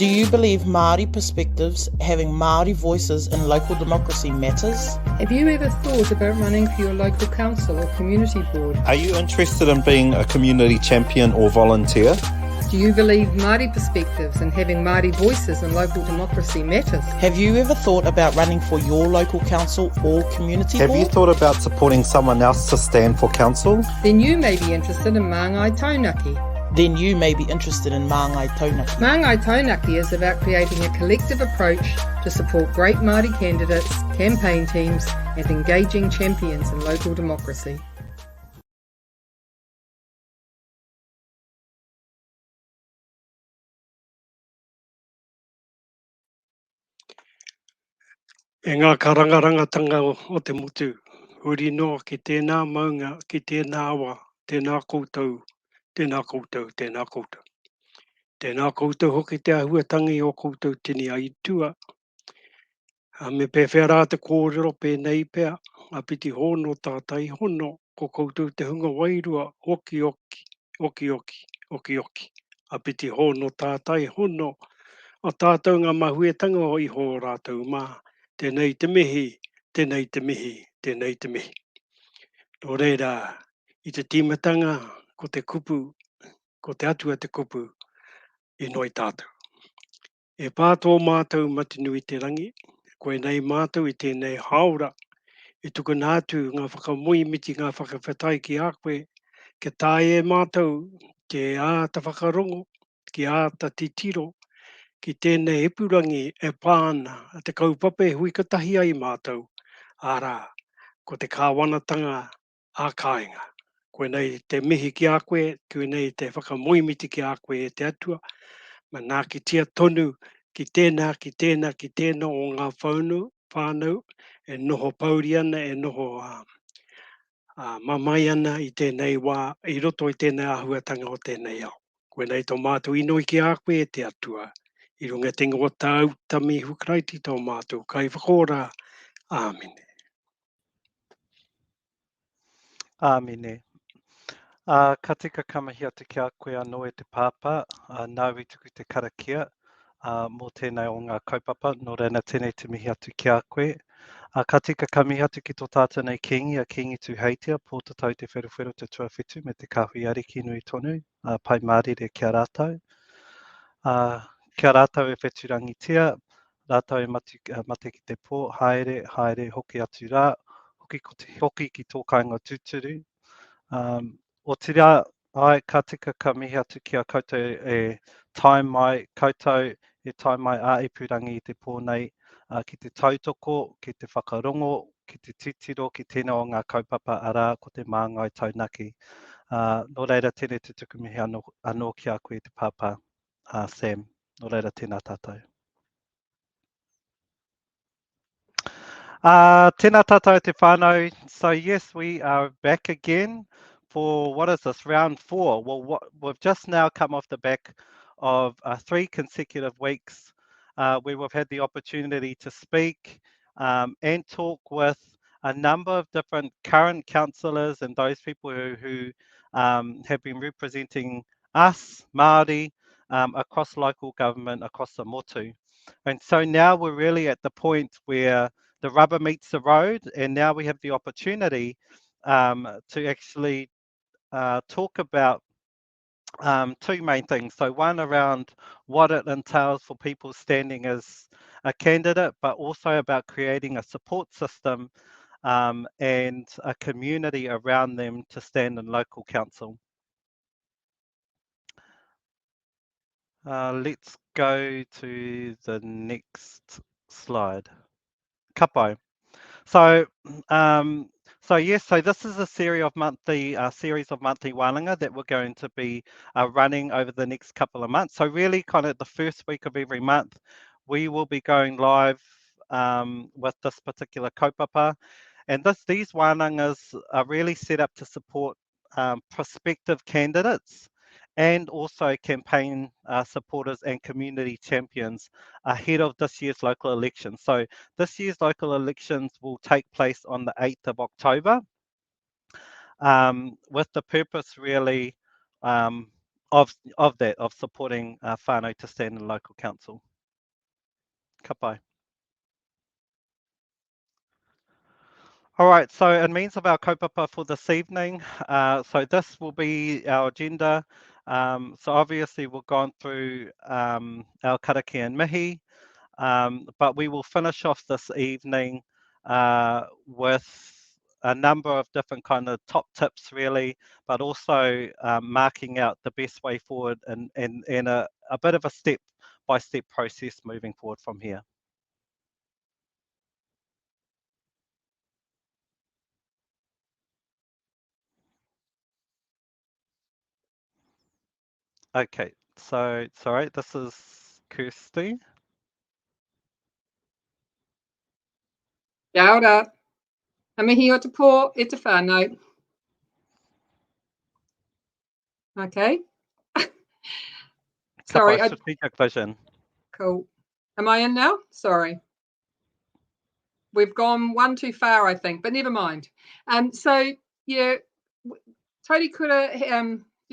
Do you believe Māori perspectives, having Māori voices in local democracy matters? Have you ever thought about running for your local council or community board? Are you interested in being a community champion or volunteer? Do you believe Māori perspectives and having Māori voices in local democracy matters? Have you ever thought about running for your local council or community board? Have you thought about supporting someone else to stand for council? Then you may be interested in Māngai Taunaki. Then you may be interested in Māngai Taunaki. Māngai Taunaki is about creating a collective approach to support great Māori candidates, campaign teams and engaging champions in local democracy. E ngā karangarangatanga o te mutu, huri noa ki tēnā maunga, ki tēnā awa, tēnā koutou, tēnā koutou, tēnā koutou. Tēnā koutou hoki te ahuatangi o koutou tini ai tua. Me pewhera te kōrero pēnei pēr, a piti hono tātai hono, ko koutou te hunga wairua, oki oki, oki oki, oki oki. A piti hono tātai hono, o tātou ngā mahuetanga o iho rātou mā. Tēnei te mihi, tēnei te mihi, tēnei te mihi. Nō reira, i te tīmatanga, ko te kupu, ko te atua te kupu, i noi tātou. E pātō mātou matinui te rangi, koe nei mātou i tēnei haura, i tuku nātu ngā whakamui miti ngā whakawhetai ki a koe, ke tāe e mātou, ke ā ta whakarongo, ki ā ta titiro, ki tēnei epurangi e pāna, te kaupapa hui katahi ai mātou. Ārā, ko te kāwanatanga a kāinga. Koe nei te mihi ki a koe, koe nei te whakamoimiti ki a koe e te atua, ma nā ki tia tonu, ki tēnā, ki tēnā, ki tēnā o ngā whānau, e noho pauri ana, e noho mamai ana i tēnei wā, i roto i tēnei ahuatanga o tēnei au. Koe nei tō mātou inoi ki a koe e te atua. I runga te ngō tāu tami hukraiti tō mātou, kai whakora, āmine. Āmine. Ka tika kamahia te kia koe anō e te pāpā, nāwi tuku te karakia, mō tēnei o ngā kaupapa, nō reina tēnei te mihi atu ki a koe. Ka tika kamihi atu ki tō tātou nei kingi, a kingi tu heitia, pō te tau te wheruwheru te tuawhetu me te kahui ariki nui tonu, pai mārire kia rātou. Kia rātou e wheturangitia, rātou e mate ki te pō, haere, haere, hoki atu rā, hoki ki tō kāinga tūturu. O te rā, ai, ka tika ka mihi atu ki a koutou e tai mai, koutou e tai mai a ipurangi i te pō nei, ki te tautoko, ki te whakarongo, ki te titiro, ki tēnā o ngā kaupapa arā, ko te Māngai Taunaki. Nō reira tēnei te tuku mihi anō ki a koe te pāpā, Sam. Nō reira tēnā tātou. Tēnā tātou te whānau. So yes, we are back again for, what is this, round 4. Well, we've just now come off the back of 3 consecutive weeks where we've had the opportunity to speak and talk with a number of different current councillors and those people who have been representing us, Māori, across local government, across the motu. And so now we're really at the point where the rubber meets the road, and now we have the opportunity to actually talk about 2 main things. So one around what it entails for people standing as a candidate, but also about creating a support system and a community around them to stand in local council. Let's go to the next slide. Kapo. So, yes, so this is a series of monthly wānanga that we're going to be running over the next couple of months. So really kind of the first week of every month, we will be going live with this particular kaupapa. And these wānangas are really set up to support prospective candidates and also campaign supporters and community champions ahead of this year's local elections. So this year's local elections will take place on the 8th of October with the purpose really of supporting whānau to stand in local council. Ka pai. All right, so in means of our kaupapa for this evening, so this will be our agenda. So obviously we've gone through our karakia and mihi, but we will finish off this evening with a number of different kind of top tips really, but also marking out the best way forward and a bit of a step-by-step process moving forward from here. Okay, so sorry, this is Kirsty. Kia ora. A mihi o te pō e te whānau. Okay. Sorry. Strategic vision. Cool. Am I in now? Sorry. We've gone one too far, I think, but never mind. So, yeah, Tony Kura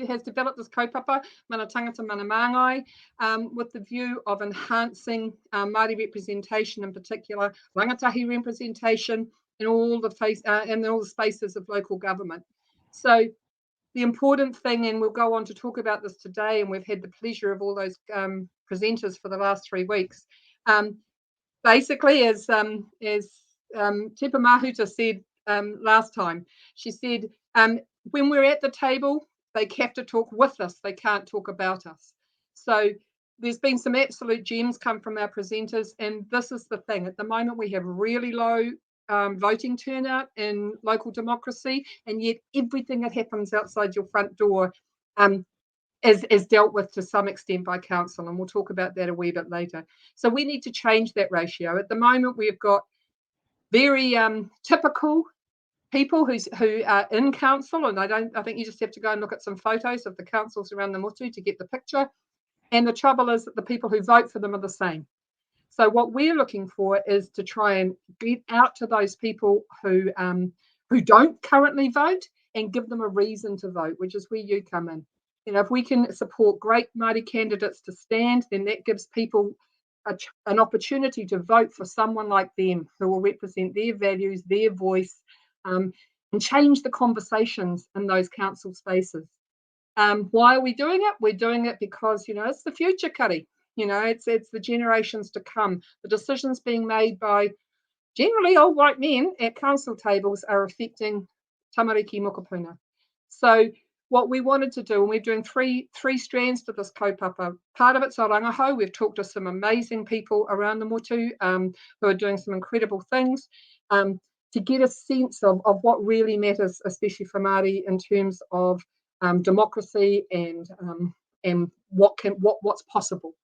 has developed this kaupapa, Mana Tangata Mana Māngai, with the view of enhancing Māori representation, in particular, rangatahi representation in all the spaces of local government. So the important thing, and we'll go on to talk about this today, and we've had the pleasure of all those presenters for the last 3 weeks. Basically, as Tepa Mahuta said last time, she said, when we're at the table, they have to talk with us. They can't talk about us. So there's been some absolute gems come from our presenters, and this is the thing. At the moment, we have really low voting turnout in local democracy, and yet everything that happens outside your front door is dealt with to some extent by council, and we'll talk about that a wee bit later. So we need to change that ratio. At the moment, we've got very typical people who are in council, and I think you just have to go and look at some photos of the councils around the motu to get the picture. And the trouble is that the people who vote for them are the same. So what we're looking for is to try and get out to those people who don't currently vote and give them a reason to vote, which is where you come in. You know, if we can support great Māori candidates to stand, then that gives people an opportunity to vote for someone like them who will represent their values, their voice, and change the conversations in those council spaces. Why are we doing it? We're doing it because, you know, it's the future, Kari. You know, it's the generations to come. The decisions being made by generally old white men at council tables are affecting tamariki mokopuna. So what we wanted to do, and we're doing three strands to this kaupapa. Part of it's o rangaho. We've talked to some amazing people around the motu who are doing some incredible things to get a sense of what really matters, especially for Māori, in terms of democracy and what's possible.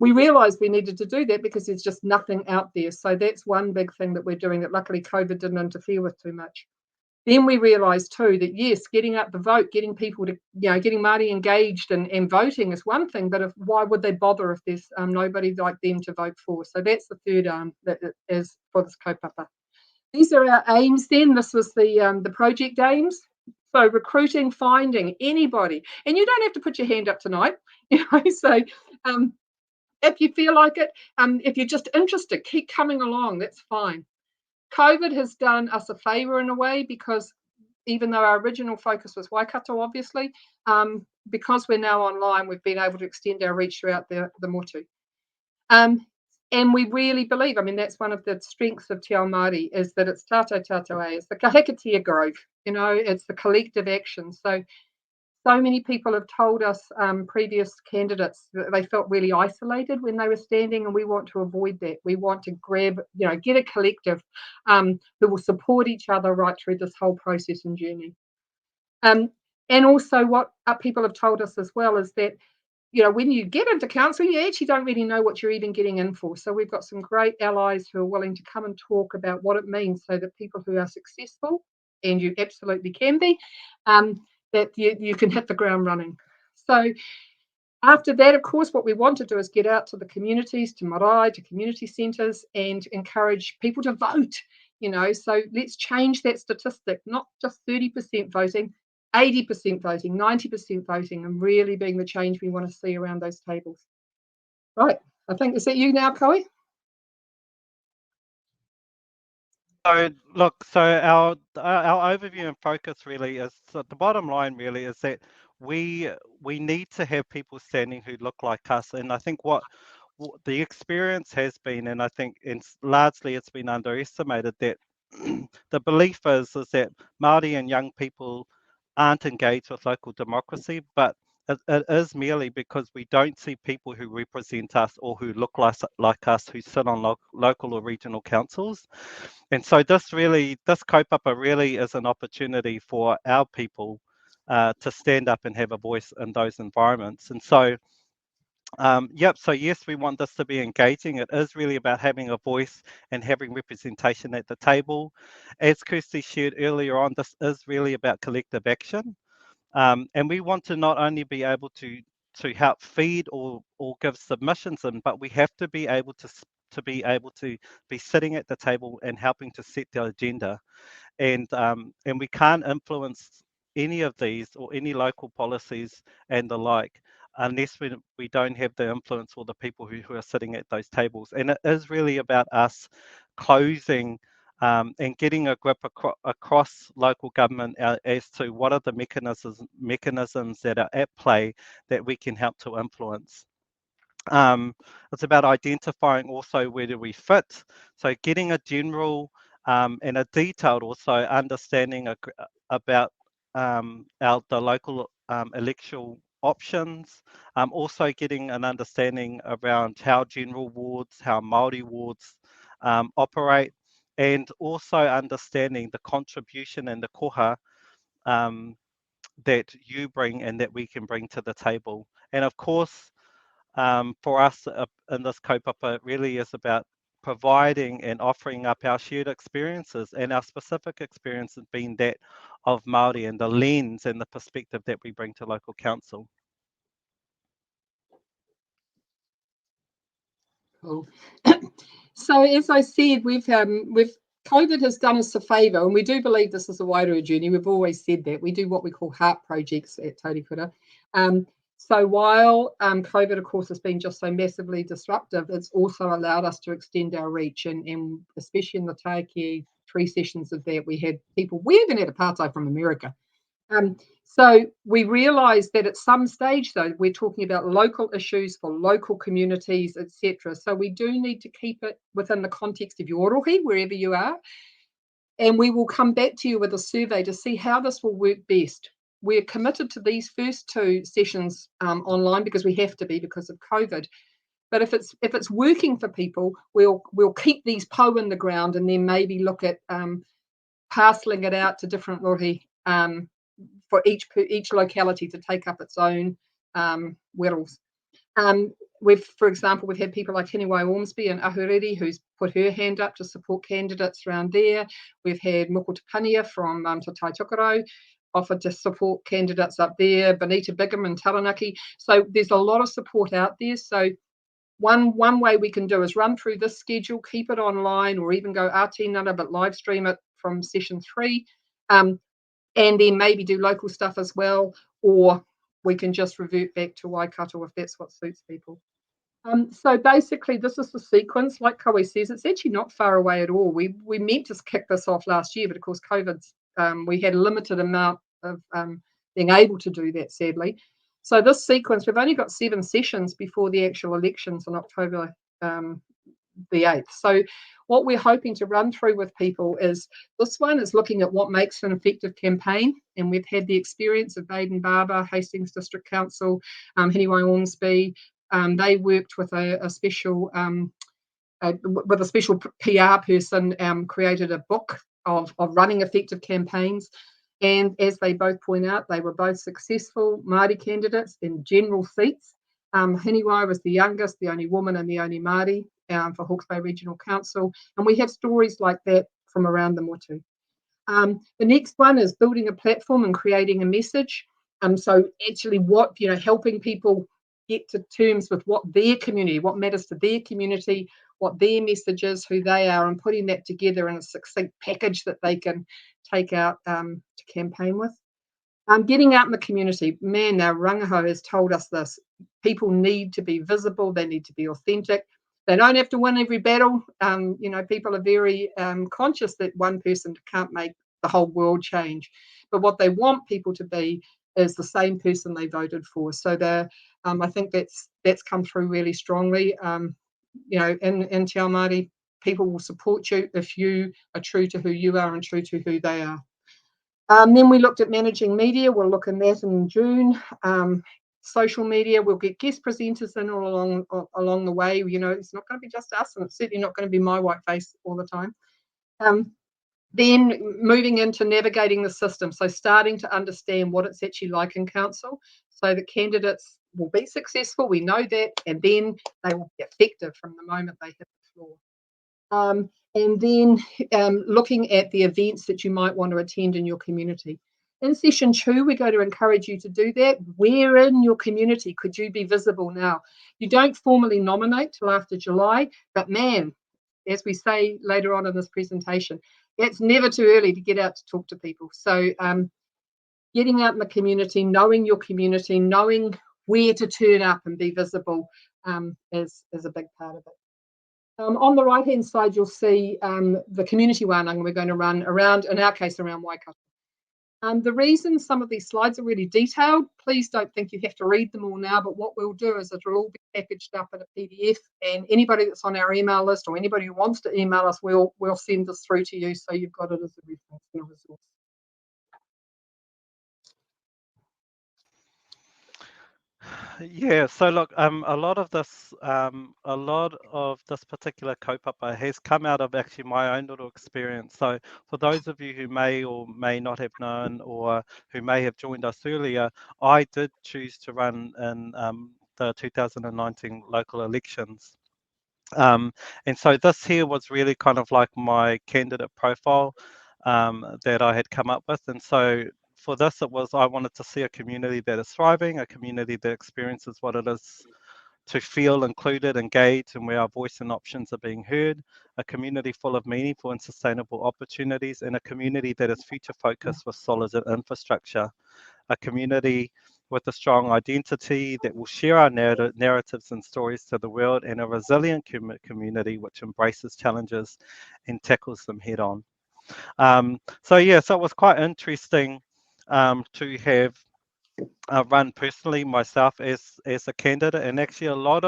We realised we needed to do that because there's just nothing out there. So that's one big thing that we're doing that luckily COVID didn't interfere with too much. Then we realised too that yes, getting out the vote, getting people to, you know, getting Māori engaged and voting is one thing, but why would they bother if there's nobody like them to vote for? So that's the third arm that is for this kaupapa. These are our aims then. This was the project aims. So recruiting, finding anybody, and you don't have to put your hand up tonight, you know. So if you feel like it, if you're just interested, keep coming along. That's fine. COVID has done us a favour in a way because even though our original focus was Waikato, obviously, because we're now online, we've been able to extend our reach throughout the motu. And we really believe, I mean, that's one of the strengths of Te Ao Māori is that it's tātou tātou e, it's the kahikatia grove, you know, it's the collective action. So many people have told us, previous candidates, that they felt really isolated when they were standing, and we want to avoid that. We want to grab, you know, get a collective who will support each other right through this whole process and journey. And also what people have told us as well is that, you know, when you get into council, you actually don't really know what you're even getting in for. So we've got some great allies who are willing to come and talk about what it means so that people who are successful, and you absolutely can be, that you can hit the ground running. So after that, of course, what we want to do is get out to the communities, to marae, to community centres, and encourage people to vote, you know. So let's change that statistic, not just 30% voting, 80% voting, 90% voting, and really being the change we want to see around those tables. Right, I think, is that you now, Koe? So look, so our overview and focus really is, so the bottom line really is that we need to have people standing who look like us, and I think what the experience has been, and I think largely it's been underestimated, that the belief is that Māori and young people aren't engaged with local democracy, but it is merely because we don't see people who represent us or who look like us who sit on local or regional councils. And so this kaupapa really is an opportunity for our people to stand up and have a voice in those environments. And so so yes, we want this to be engaging. It is really about having a voice and having representation at the table. As Kirsty shared earlier on, this is really about collective action. And we want to not only be able to help feed or give submissions in, but we have to be able to be sitting at the table and helping to set the agenda. And we can't influence any of these or any local policies and the like unless we don't have the influence or the people who are sitting at those tables. And it is really about us closing and getting a grip across local government as to what are the mechanisms that are at play that we can help to influence. It's about identifying also where do we fit. So getting a general and a detailed also understanding about the local electoral options, also getting an understanding around how general wards, how Māori wards operate, and also understanding the contribution and the koha that you bring and that we can bring to the table. And of course, for us in this kaupapa, it really is about providing and offering up our shared experiences, and our specific experiences being that of Māori and the lens and the perspective that we bring to local council. Cool. So as I said, we've COVID has done us a favour, and we do believe this is a wider journey. We've always said that. We do what we call heart projects at Taurikura. So while COVID, of course, has been just so massively disruptive, it's also allowed us to extend our reach, and especially in the Taiki 3 sessions of that, we had people, we even had apartheid from America. So we realised that at some stage, though, we're talking about local issues for local communities, etc. So we do need to keep it within the context of your orohi, wherever you are. And we will come back to you with a survey to see how this will work best. We're committed to these first 2 sessions online because we have to be because of COVID. But if it's working for people, we'll keep these po in the ground and then maybe look at parceling it out to different rohi for each locality to take up its own whirls. For example, we've had people like Heniwai Ormsby and Ahuriri who's put her hand up to support candidates around there. We've had Moko Tapania from Te Tai Tokerau offered to support candidates up there, Benita Bigham and Taranaki. So there's a lot of support out there. So one way we can do is run through this schedule, keep it online, or even go Aotearoa, but live stream it from session 3. And then maybe do local stuff as well, or we can just revert back to Waikato if that's what suits people. So basically, this is the sequence. Like Koe says, it's actually not far away at all. We meant to kick this off last year, but of course, COVID's, we had a limited amount of being able to do that, sadly. So this sequence, we've only got 7 sessions before the actual elections on October the 8th. So what we're hoping to run through with people is, this one is looking at what makes an effective campaign, and we've had the experience of Baden Barber, Hastings District Council, Heniwai Ormsby. They worked with a special PR person, created a book of running effective campaigns. And as they both point out, they were both successful Māori candidates in general seats. Heniwai was the youngest, the only woman and the only Māori for Hawke's Bay Regional Council. And we have stories like that from around the motu. The next one is building a platform and creating a message. So actually helping people get to terms with what their community, what matters to their community, what their message is, who they are, and putting that together in a succinct package that they can take out to campaign with. Getting out in the community, man, now Rangiho has told us this. People need to be visible. They need to be authentic. They don't have to win every battle. People are very conscious that one person can't make the whole world change. But what they want people to be is the same person they voted for. So I think that's come through really strongly. In Te Ao Māori, people will support you if you are true to who you are and true to who they are. Then we looked at managing media. We'll look at that in June. Social media, we'll get guest presenters in all along the way. It's not going to be just us, and it's certainly not going to be my white face all the time. Then moving into navigating the system, so starting to understand what it's actually like in council, so that candidates will be successful. We know that, and then they will be effective from the moment they hit the floor. And then looking at the events that you might want to attend in your community. In session 2, we're going to encourage you to do that. Where in your community could you be visible now? You don't formally nominate till after July, but man, as we say later on in this presentation, it's never too early to get out to talk to people. So getting out in the community, knowing your community, knowing where to turn up and be visible is a big part of it. On the right-hand side, you'll see the community wānanga we're going to run around, in our case, around Waikato. The reason some of these slides are really detailed, please don't think you have to read them all now, but what we'll do is it'll all be packaged up in a PDF, and anybody that's on our email list or anybody who wants to email us, we'll send this through to you so you've got it as a reference and a resource. Yeah, so look, a lot of this particular kaupapa has come out of actually my own little experience. So for those of you who may or may not have known, or who may have joined us earlier, I did choose to run in the 2019 local elections. And so this here was really kind of like my candidate profile that I had come up with. And so for this, I wanted to see a community that is thriving, a community that experiences what it is to feel included, engaged, and where our voice and options are being heard, a community full of meaningful and sustainable opportunities, and a community that is future focused with solid infrastructure, a community with a strong identity that will share our narratives and stories to the world, and a resilient community which embraces challenges and tackles them head on. So it was quite interesting to have run personally myself as a candidate, and actually a lot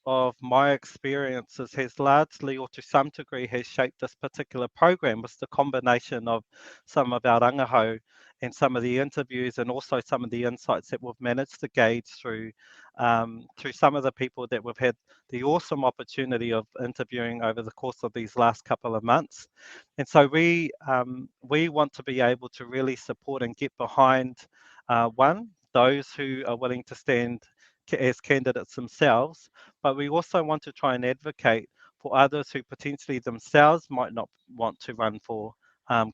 of my experiences has largely, or to some degree, has shaped this particular program. Was the combination of some of our rangahau and some of the interviews, and also some of the insights that we've managed to gauge through some of the people that we've had the awesome opportunity of interviewing over the course of these last couple of months. And so we want to be able to really support and get behind those who are willing to stand as candidates themselves, but we also want to try and advocate for others who potentially themselves might not want to run for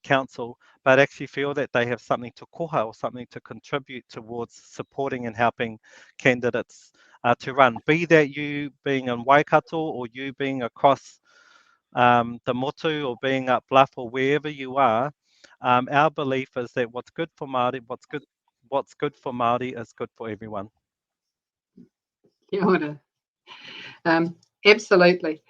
council, but actually feel that they have something to koha or something to contribute towards supporting and helping candidates to run. Be that you being in Waikato, or you being across the motu, or being up Bluff, or wherever you are, our belief is that what's good for Māori, what's good for Māori is good for everyone. Kia ora. Absolutely.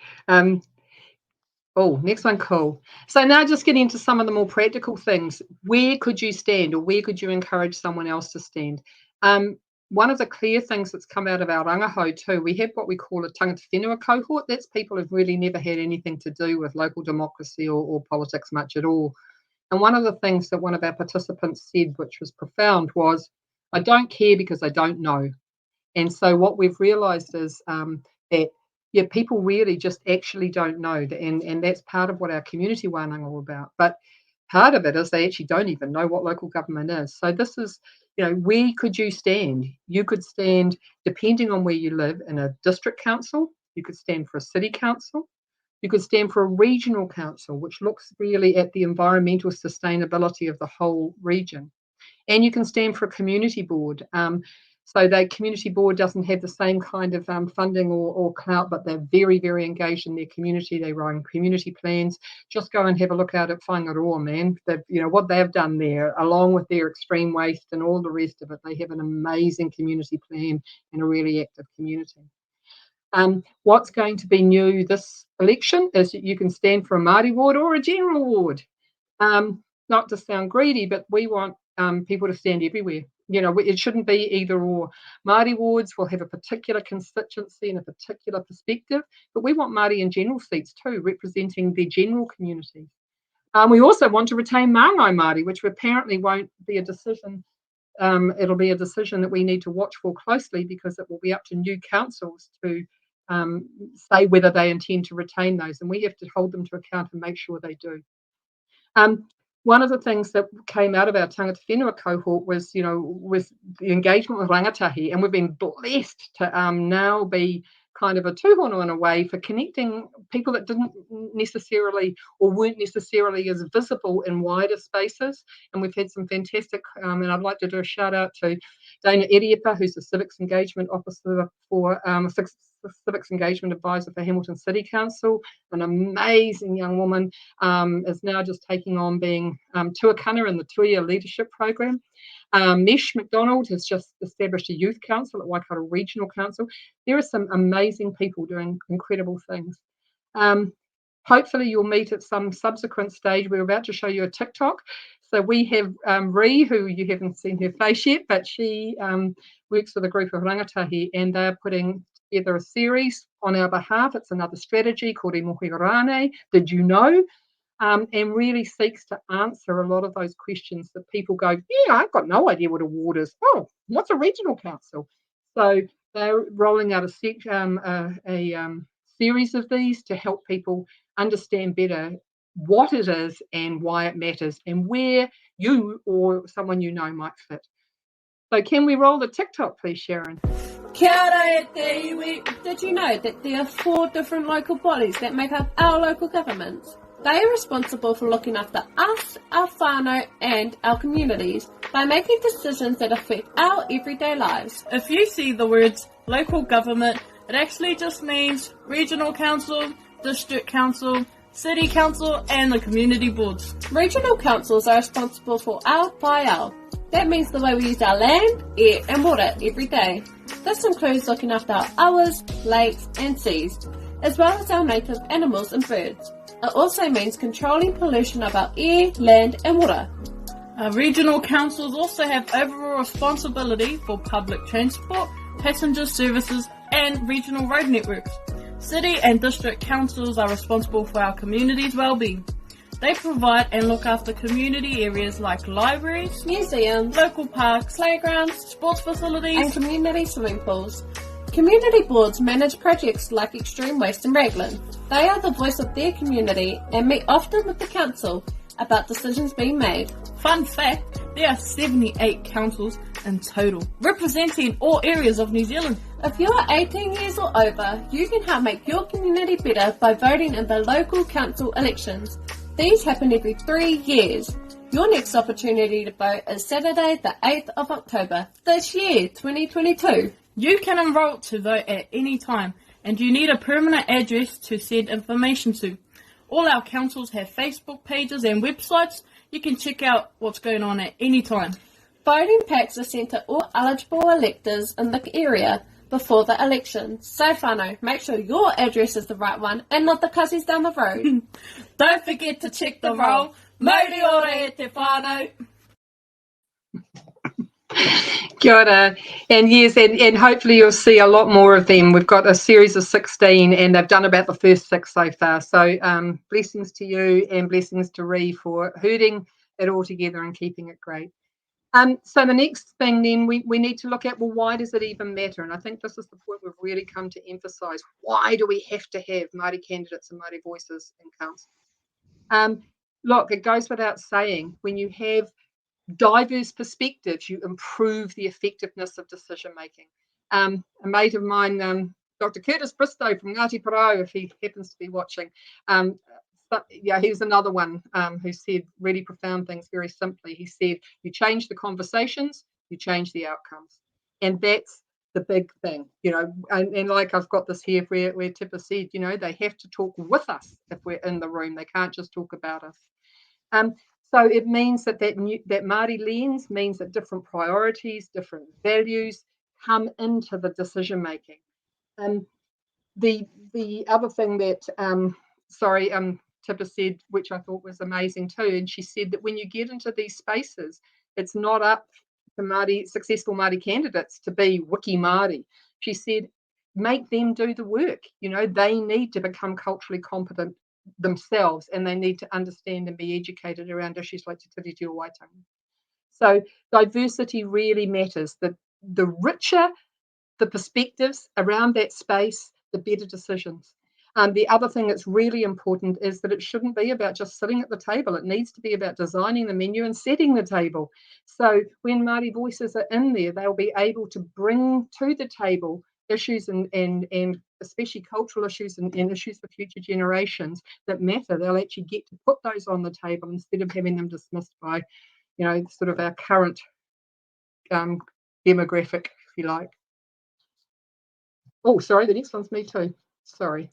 Next one, cool. So now just getting into some of the more practical things. Where could you stand, or where could you encourage someone else to stand? One of the clear things that's come out of our rangahau too, we have what we call a tangata whenua cohort. That's people who've really never had anything to do with local democracy or politics much at all. And one of the things that one of our participants said, which was profound, was, I don't care because I don't know. And so what we've realised is that people really just actually don't know, and that's part of what our community wānanga are all about. But part of it is they actually don't even know what local government is. So this is, where could you stand? You could stand, depending on where you live, in a district council. You could stand for a city council. You could stand for a regional council, which looks really at the environmental sustainability of the whole region. And you can stand for a community board. So the community board doesn't have the same kind of funding or clout, but they're very, very engaged in their community. They run community plans. Just go and have a look out at Whangaroa, man. What they've done there, along with their extreme waste and all the rest of it, they have an amazing community plan and a really active community. What's going to be new this election is that you can stand for a Māori ward or a general ward. Not to sound greedy, but we want people to stand everywhere. It shouldn't be either or. Māori wards will have a particular constituency and a particular perspective, but we want Māori in general seats too, representing their general community. We also want to retain Māngai Māori, which apparently won't be a decision. It'll be a decision that we need to watch for closely, because it will be up to new councils to say whether they intend to retain those, and we have to hold them to account and make sure they do. One of the things that came out of our tangata whenua cohort was, with the engagement with rangatahi, and we've been blessed to now be kind of a tūhono in a way for connecting people that didn't necessarily or weren't necessarily as visible in wider spaces. And we've had some fantastic, and I'd like to do a shout out to Dana Eriepa, who's the Civics Engagement Officer for Civics Engagement Advisor for Hamilton City Council, an amazing young woman, is now just taking on being tuakana in the Tuia Leadership Program. Mesh McDonald has just established a youth council at Waikato Regional Council. There are some amazing people doing incredible things. Hopefully you'll meet at some subsequent stage. We're about to show you a TikTok. So we have Ree, who you haven't seen her face yet, but she works with a group of rangatahi, and they're putting together a series on our behalf. It's another strategy called Imohirane, Did You Know? And really seeks to answer a lot of those questions that people go, yeah, I've got no idea what a ward is. Oh, what's a regional council? So they're rolling out a series of these to help people understand better what it is and why it matters, and where you or someone you know might fit. So can we roll the TikTok, please, Sharon? Kia ora e te iwi. Did you know that there are 4 different local bodies that make up our local governments? They are responsible for looking after us, our whānau, and our communities by making decisions that affect our everyday lives. If you see the words local government, it actually just means regional council, district council, city council, and the community boards. Regional councils are responsible for our by our. That means the way we use our land, air, and water every day. This includes looking after our awas, lakes, and seas, as well as our native animals and birds. It also means controlling pollution of our air, land, and water. Regional councils also have overall responsibility for public transport, passenger services, and regional road networks. City and district councils are responsible for our community's well-being. They provide and look after community areas like libraries, museums, local parks, playgrounds, sports facilities, and community swimming pools. Community boards manage projects like extreme waste and raglan. They are the voice of their community and meet often with the council about decisions being made. Fun fact, there are 78 councils in total, representing all areas of New Zealand. If you are 18 years or over, you can help make your community better by voting in the local council elections. These happen every 3 years. Your next opportunity to vote is Saturday the 8th of October this year, 2022. You can enroll to vote at any time, and you need a permanent address to send information to. All our councils have Facebook pages and websites. You can check out what's going on at any time. Voting packs are sent to all eligible electors in the area before the election. So whānau, make sure your address is the right one and not the cousins down the road. Don't forget to check the roll. Mauri ora e te whānau. Kia ora. And yes, and hopefully you'll see a lot more of them. We've got a series of 16 and they've done about the first 6 so far. So blessings to you and blessings to Ree for herding it all together and keeping it great. So the next thing then we need to look at, well, why does it even matter? And I think this is the point we've really come to emphasise. Why do we have to have Māori candidates and Māori voices in council? Look, it goes without saying, when you have diverse perspectives, you improve the effectiveness of decision making. A mate of mine, Dr. Curtis Bristow from Ngāti Porou, if he happens to be watching, but yeah, he was another one who said really profound things very simply. He said, you change the conversations, you change the outcomes. And that's the big thing, and like I've got this here where Tipper said, they have to talk with us if we're in the room. They can't just talk about us. So it means that Māori lens means that different priorities, different values come into the decision making. The other thing that Tipper said, which I thought was amazing too, and she said that when you get into these spaces, it's not up to successful Māori candidates to be wiki Māori. She said, make them do the work. They need to become culturally competent themselves, and they need to understand and be educated around issues like Te Tiriti o Waitangi. So diversity really matters. The richer the perspectives around that space, the better decisions. The other thing that's really important is that it shouldn't be about just sitting at the table. It needs to be about designing the menu and setting the table. So when Māori voices are in there, they'll be able to bring to the table issues and especially cultural issues and issues for future generations that matter. They'll actually get to put those on the table instead of having them dismissed by, sort of our current demographic, if you like. Oh, sorry, the next one's me too. Sorry.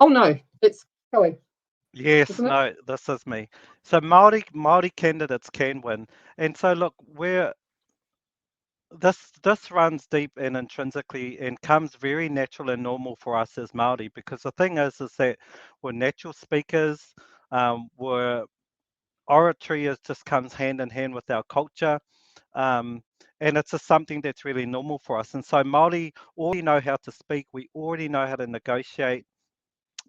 Oh no, it's Kelly. Yes, no, this is me. So Māori candidates can win, and so look, this runs deep and intrinsically and comes very natural and normal for us as Māori, because the thing is that we're natural speakers. Oratory just comes hand in hand with our culture. And it's just something that's really normal for us. And so Māori already know how to speak. We already know how to negotiate,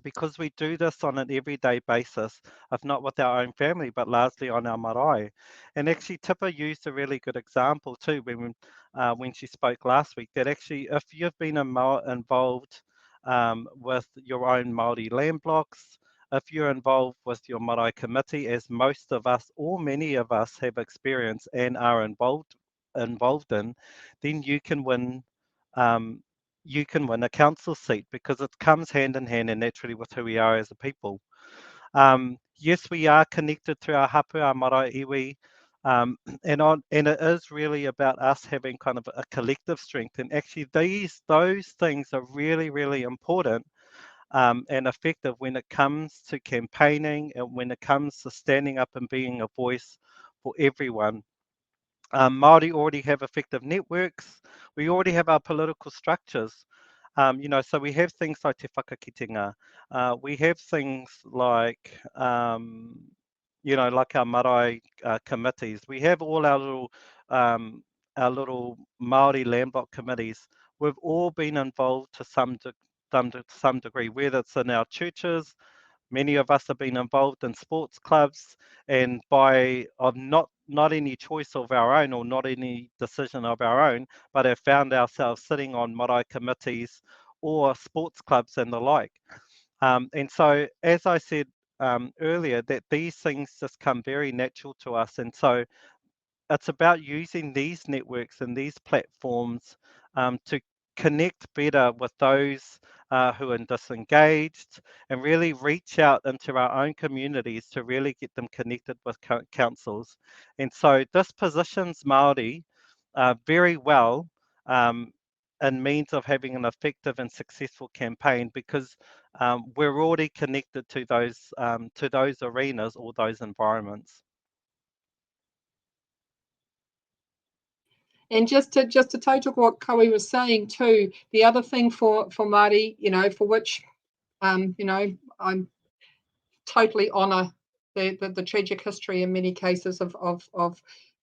because we do this on an everyday basis, if not with our own family, but largely on our marae. And actually, Tipper used a really good example too when she spoke last week, that actually, if you've been involved with your own Māori land blocks, if you're involved with your marae committee, as most of us, or many of us, have experienced and are involved in, then you can win a council seat, because it comes hand in hand and naturally with who we are as a people. Yes, we are connected through our hapu, our marae iwi, and it is really about us having kind of a collective strength. And actually, those things are really, really important and effective when it comes to campaigning and when it comes to standing up and being a voice for everyone. Māori already have effective networks. We already have our political structures. So we have things like te whakakitenga. We have things like, like our marae committees. We have all our little Māori land block committees. We've all been involved to some degree, whether it's in our churches. Many of us have been involved in sports clubs, and of not any choice of our own or not any decision of our own, but have found ourselves sitting on marae committees or sports clubs and the like. And so, as I said earlier, that these things just come very natural to us. And so it's about using these networks and these platforms to connect better with those who are disengaged, and really reach out into our own communities to really get them connected with councils. And so this positions Māori very well in means of having an effective and successful campaign, because we're already connected to those arenas or those environments. And just to total what Kawi was saying too, the other thing for Māori, for which, I'm totally honour the tragic history in many cases of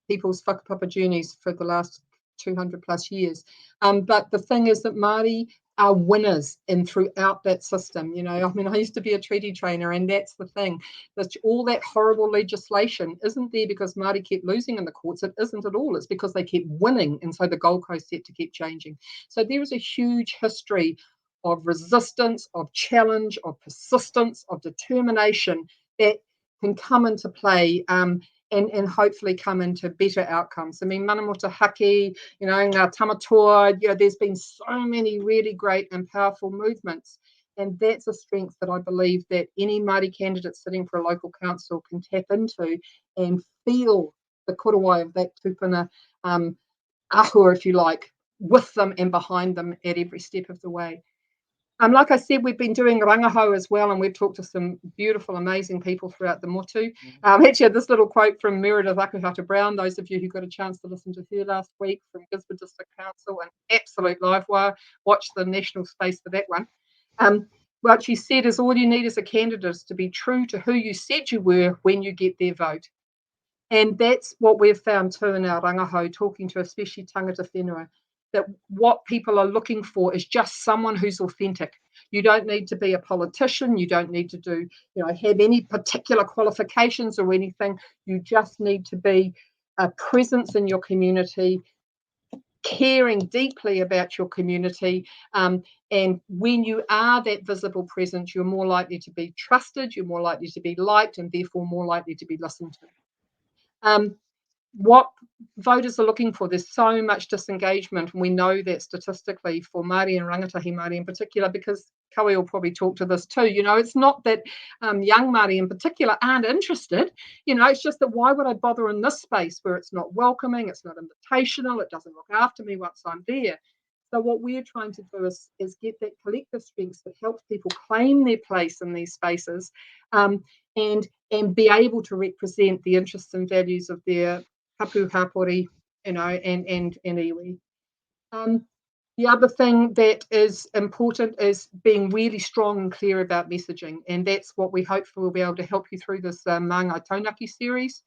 people's whakapapa journeys for the last 200 plus years. But the thing is that Māori are winners in throughout that system. I used to be a treaty trainer, and that's the thing. All that horrible legislation isn't there because Māori kept losing in the courts. It isn't at all. It's because they kept winning, and so the goalposts had to keep changing. So there is a huge history of resistance, of challenge, of persistence, of determination that can come into play and hopefully come into better outcomes. I mean, mana motu haki, ngā tamatoa, there's been so many really great and powerful movements. And that's a strength that I believe that any Māori candidate sitting for a local council can tap into and feel the korowai of that tupuna ahua, if you like, with them and behind them at every step of the way. Like I said, we've been doing rangahau as well, and we've talked to some beautiful, amazing people throughout the motu. Actually, this little quote from Meredith Akuhata Brown, those of you who got a chance to listen to her last week from Gisborne District Council, an absolute live wire. Watch the national space for that one. What she said is all you need as a candidate is to be true to who you said you were when you get their vote. And that's what we've found too in our rangahau, talking to especially tangata whenua, that what people are looking for is just someone who's authentic. You don't need to be a politician. You don't need to do, have any particular qualifications or anything. You just need to be a presence in your community, caring deeply about your community. And when you are that visible presence, you're more likely to be trusted, you're more likely to be liked, and therefore more likely to be listened to. What voters are looking for, there's so much disengagement, and we know that statistically for Māori and rangatahi Māori in particular, because Kawi will probably talk to this too. It's not that young Māori in particular aren't interested. It's just that why would I bother in this space where it's not welcoming, it's not invitational, it doesn't look after me once I'm there. So what we're trying to do is get that collective strength that helps people claim their place in these spaces, and be able to represent the interests and values of their hapu hapori, and iwi. The other thing that is important is being really strong and clear about messaging, and that's what we hopefully will be able to help you through this Māngai Taunaki series.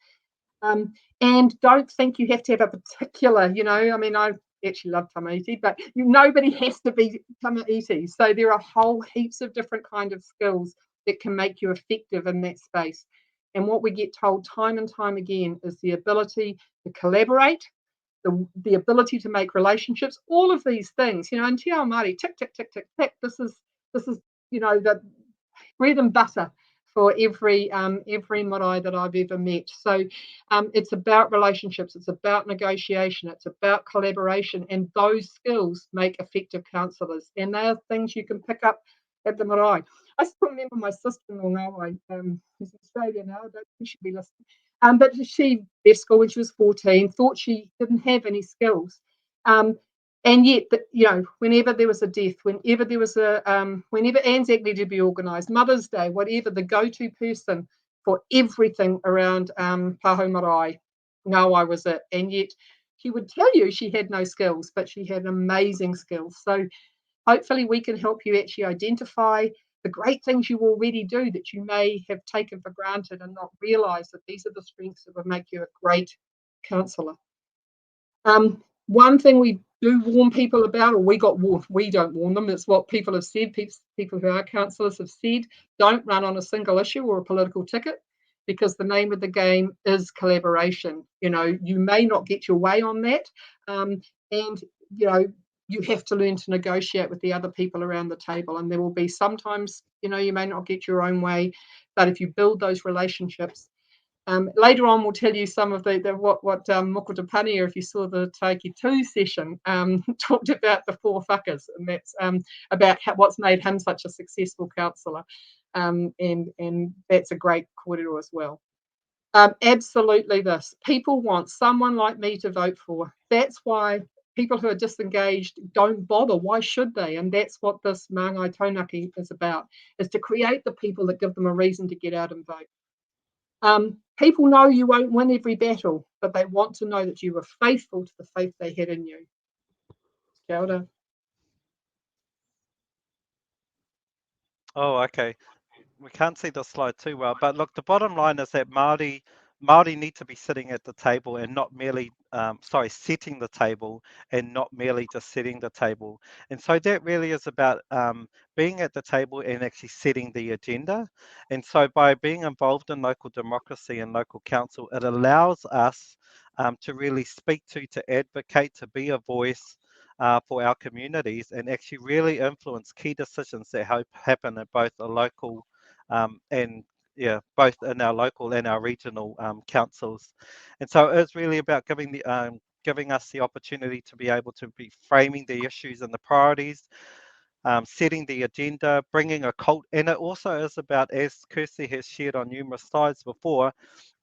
And don't think you have to have a particular, I actually love tamaiti, but nobody has to be tamaiti. So there are whole heaps of different kind of skills that can make you effective in that space. And what we get told time and time again is the ability to collaborate, the ability to make relationships, all of these things, and Te Ao Māori, tick, tick, tick, tick, tick. This is the bread and butter for every marae that I've ever met. So it's about relationships, it's about negotiation, it's about collaboration, and those skills make effective councillors. And they are things you can pick up at the marae. I still remember my sister-in-law, who's Australian now, I don't think she'd be listening. But she left school when she was 14, thought she didn't have any skills. And yet, whenever there was a death, whenever there was whenever Anzac needed to be organised, Mother's Day, whatever, the go-to person for everything around Pāho Marae, I was it. And yet, she would tell you she had no skills, but she had amazing skills. So hopefully we can help you actually identify the great things you already do that you may have taken for granted and not realise that these are the strengths that would make you a great counsellor. One thing we do warn people about, or we don't warn them, it's what people have said, people who are counsellors have said, don't run on a single issue or a political ticket, because the name of the game is collaboration. You may not get your way on that, and you have to learn to negotiate with the other people around the table, and there will be sometimes, you may not get your own way, but if you build those relationships. Later on, we'll tell you some of what Moko Te Pania, if you saw the Taiki 2 session, talked about the 4 whakas, and that's about what's made him such a successful counsellor, and that's a great kōrero as well. Absolutely this. People want someone like me to vote for. That's why people who are disengaged don't bother. Why should they? And that's what this Māngai Taunaki is about, is to create the people that give them a reason to get out and vote. People know you won't win every battle, but they want to know that you were faithful to the faith they had in you. Kia ora. Oh, okay. We can't see the slide too well, but look, the bottom line is that Māori need to be sitting at the table and not merely, setting the table and not merely just setting the table. And so that really is about being at the table and actually setting the agenda. And so by being involved in local democracy and local council, it allows us to really speak to advocate, to be a voice for our communities, and actually really influence key decisions that happen at both a local both in our local and our regional councils. And so it's really about giving us the opportunity to be able to be framing the issues and the priorities, setting the agenda, bringing a cult, and it also is about, as Kirsty has shared on numerous slides before,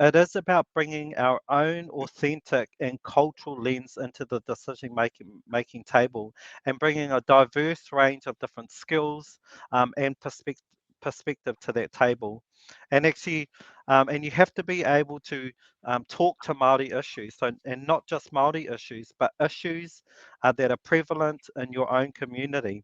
it is about bringing our own authentic and cultural lens into the decision making table, and bringing a diverse range of different skills and perspective to that table. And actually, and you have to be able to talk to Māori issues, so, and not just Māori issues, but issues that are prevalent in your own community.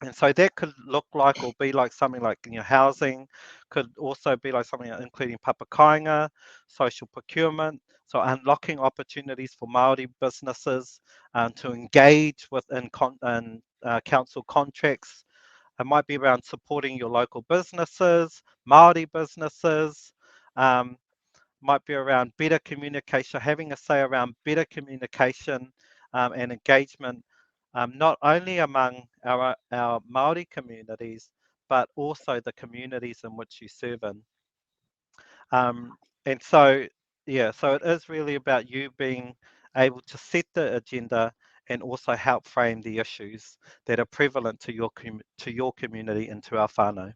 And so that could look like or be like something like, you know, housing, could also be like something including papakainga, social procurement, so unlocking opportunities for Māori businesses to engage within council contracts. It might be around supporting your local businesses, Māori businesses, might be around better communication, having a say around better communication and engagement, not only among our Māori communities, but also the communities in which you serve in. And so, yeah, so it is really about you being able to set the agenda and also help frame the issues that are prevalent to your community and to our whānau.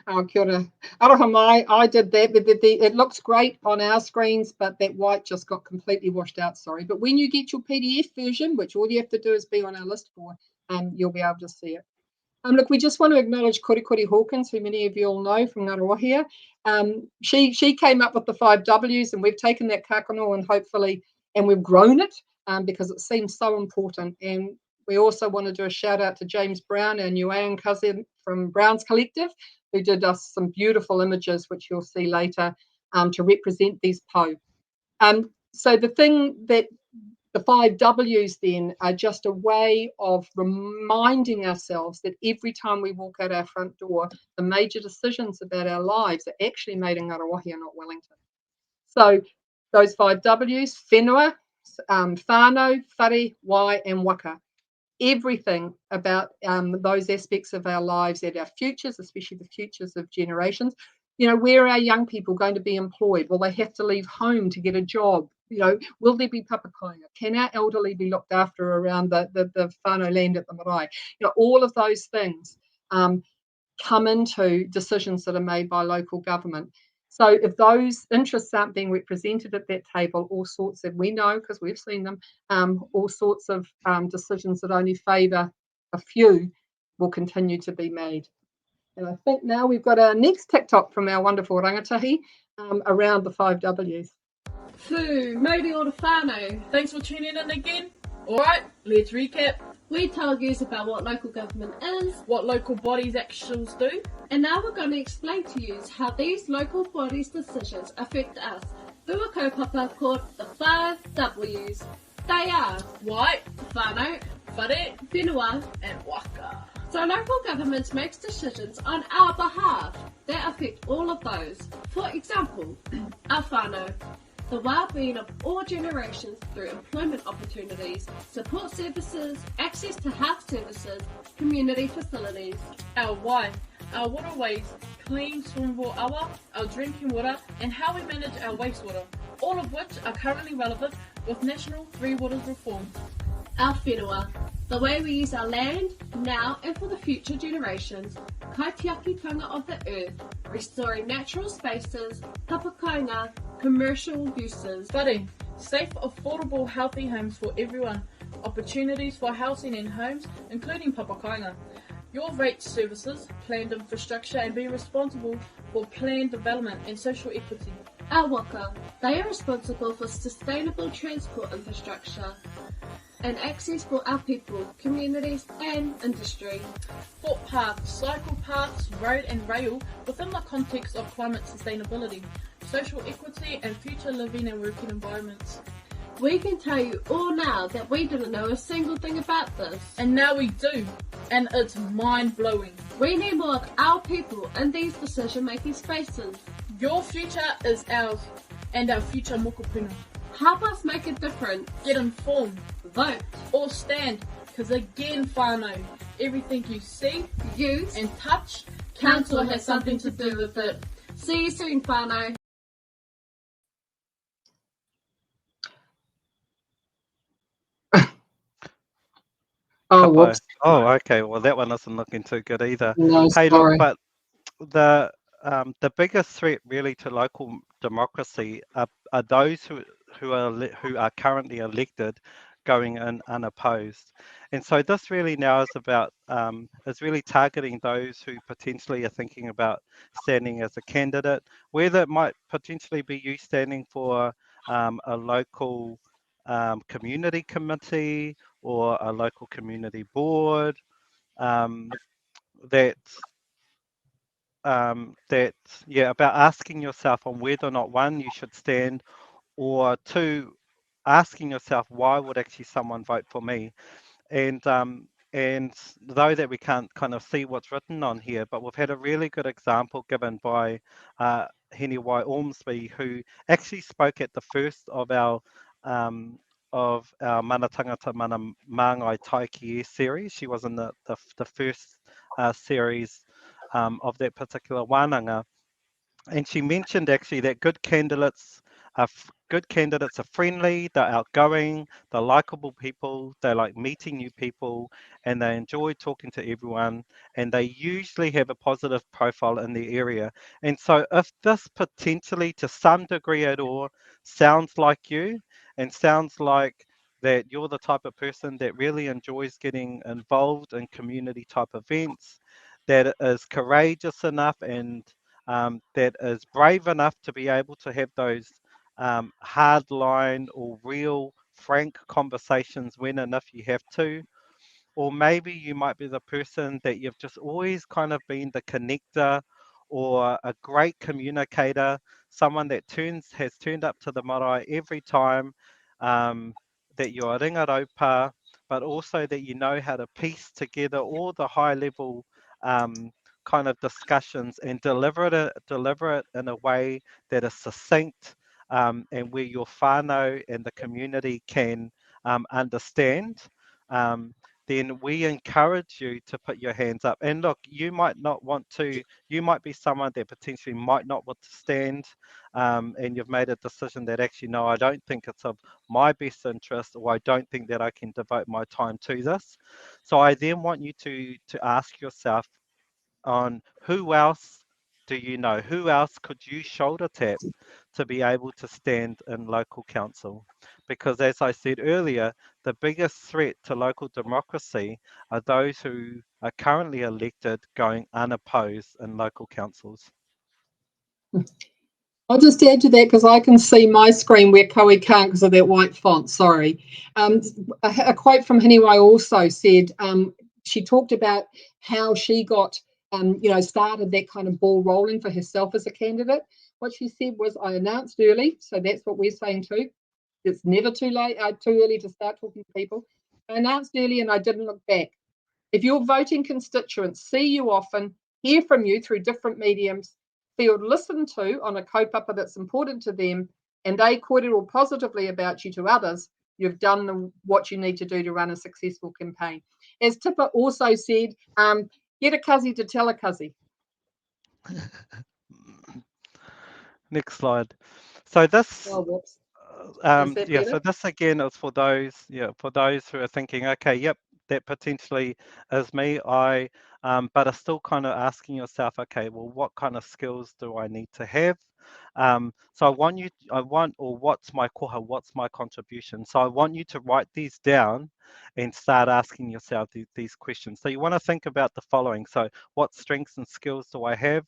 Oh, kia ora. Aroha mai, I did that. It looks great on our screens, but that white just got completely washed out, sorry. But when you get your PDF version, which all you have to do is be on our list for, you'll be able to see it. Look, we just want to acknowledge Kori Hawkins, who many of you all know from Ngāruawāhia. She came up with the 5 Ws, and we've taken that kākano and we've grown it because it seems so important. And we also want to do a shout out to James Brown, our Niuean cousin from Brown's Collective, who did us some beautiful images, which you'll see later, to represent these po. So the thing that the 5 Ws then are just a way of reminding ourselves that every time we walk out our front door, the major decisions about our lives are actually made in Ngāruawāhia, not Wellington. So those 5 Ws, whenua, whānau, whare, wai, and waka. Everything about those aspects of our lives and our futures, especially the futures of generations. You know, where are our young people going to be employed? Will they have to leave home to get a job? You know, will there be papakainga? Can our elderly be looked after around the whānau land at the marae? You know, all of those things come into decisions that are made by local government. So if those interests aren't being represented at that table, all sorts of, we know because we've seen them, all sorts of decisions that only favour a few will continue to be made. And I think now we've got our next TikTok from our wonderful rangatahi around the 5 Ws. Fu, mauri o te whānau. Thanks for tuning in again. Alright, let's recap. We told you about what local government is, What local bodies' actions do. and now we're going to explain to you how these local bodies' decisions affect us. Who are kaupapa called the 5 Ws. They are White, whānau, whare, whenua, and waka. so local government makes decisions on our behalf that affect all of those. For example, our whānau, the well-being of all generations through employment opportunities, support services, access to health services, community facilities. Our wai, our waterways, clean swimmable awa, our drinking water, and how we manage our wastewater, all of which are currently relevant with National 3 Waters Reform. Our whenua, the way we use our land, now and for the future generations, kaitiakitanga of the earth, restoring natural spaces, papakainga, commercial uses. Whare, safe, affordable, healthy homes for everyone, opportunities for housing and homes, including papakainga. Your rates services, planned infrastructure, and being responsible for planned development and social equity. Our waka, they are responsible for sustainable transport infrastructure and access for our people, communities and industry. Footpaths, cycle paths, road and rail within the context of climate sustainability, social equity and future living and working environments. We can tell you all now that we didn't know a single thing about this. And now we do, and it's mind-blowing. We need more of our people in these decision-making spaces. Your future is ours, and our future mokopuna. Help us make a difference. Get informed, Vote, or stand, because again, whānau, everything you see use, and touch, council has something to do with it. See you soon, whānau. Oh, Kapai. whoops. Oh, okay. Well, that one isn't looking too good either. No, Hey, look, sorry. but the biggest threat really to local democracy are those who are currently elected going in unopposed. And so this really now is really targeting those who potentially are thinking about standing as a candidate, whether it might potentially be you standing for a local community committee or a local community board, um, that about asking yourself on whether or not, one, you should stand, or two, asking yourself, why would actually someone vote for me? And though that we can't kind of see what's written on here, but we've had a really good example given by Heniwai Ormsby, who actually spoke at the first of our Mana Tangata Mana Māngai Taiki series. She was in the first series of that particular wānanga. And she mentioned actually that good candidates are friendly, they're outgoing, they're likable people, they like meeting new people, and they enjoy talking to everyone, and they usually have a positive profile in the area. And so if this potentially to some degree at all sounds like you, and sounds like that you're the type of person that really enjoys getting involved in community type events, that is courageous enough and that is brave enough to be able to have those hardline or real frank conversations when and if you have to. Or maybe you might be the person that you've just always kind of been the connector or a great communicator, someone that has turned up to the marae every time, that you're a ringaropa, but also that you know how to piece together all the high level kind of discussions and deliver it in a way that is succinct, and where your whānau and the community can understand. Um, then we encourage you to put your hands up. And look, you might not want to, you might be someone that potentially might not want to stand, and you've made a decision that actually, no, I don't think it's of my best interest, or I don't think that I can devote my time to this. So I then want you to ask yourself on who else do you know? Who else could you shoulder tap to be able to stand in local council? Because as I said earlier, the biggest threat to local democracy are those who are currently elected going unopposed in local councils. I'll just add to that because I can see my screen where Koe can't because of that white font. Sorry. A quote from Hiniwai also said she talked about how she got, started that kind of ball rolling for herself as a candidate. What she said was, I announced early, so that's what we're saying too. It's never too late, too early to start talking to people. I announced early and I didn't look back. If your voting constituents see you often, hear from you through different mediums, feel listened to on a kaupapa that's important to them, and they kōrero positively about you to others, you've done what you need to do to run a successful campaign. As Tipper also said, get a kazi to tell a kazi. Next slide. So this, Oh, whoops. so this again is for those who are thinking, okay, yep, that potentially is me. But are still kind of asking yourself, okay, well, what kind of skills do I need to have? So what's my koha, what's my contribution? So I want you to write these down and start asking yourself these questions. So you want to think about the following. So what strengths and skills do I have?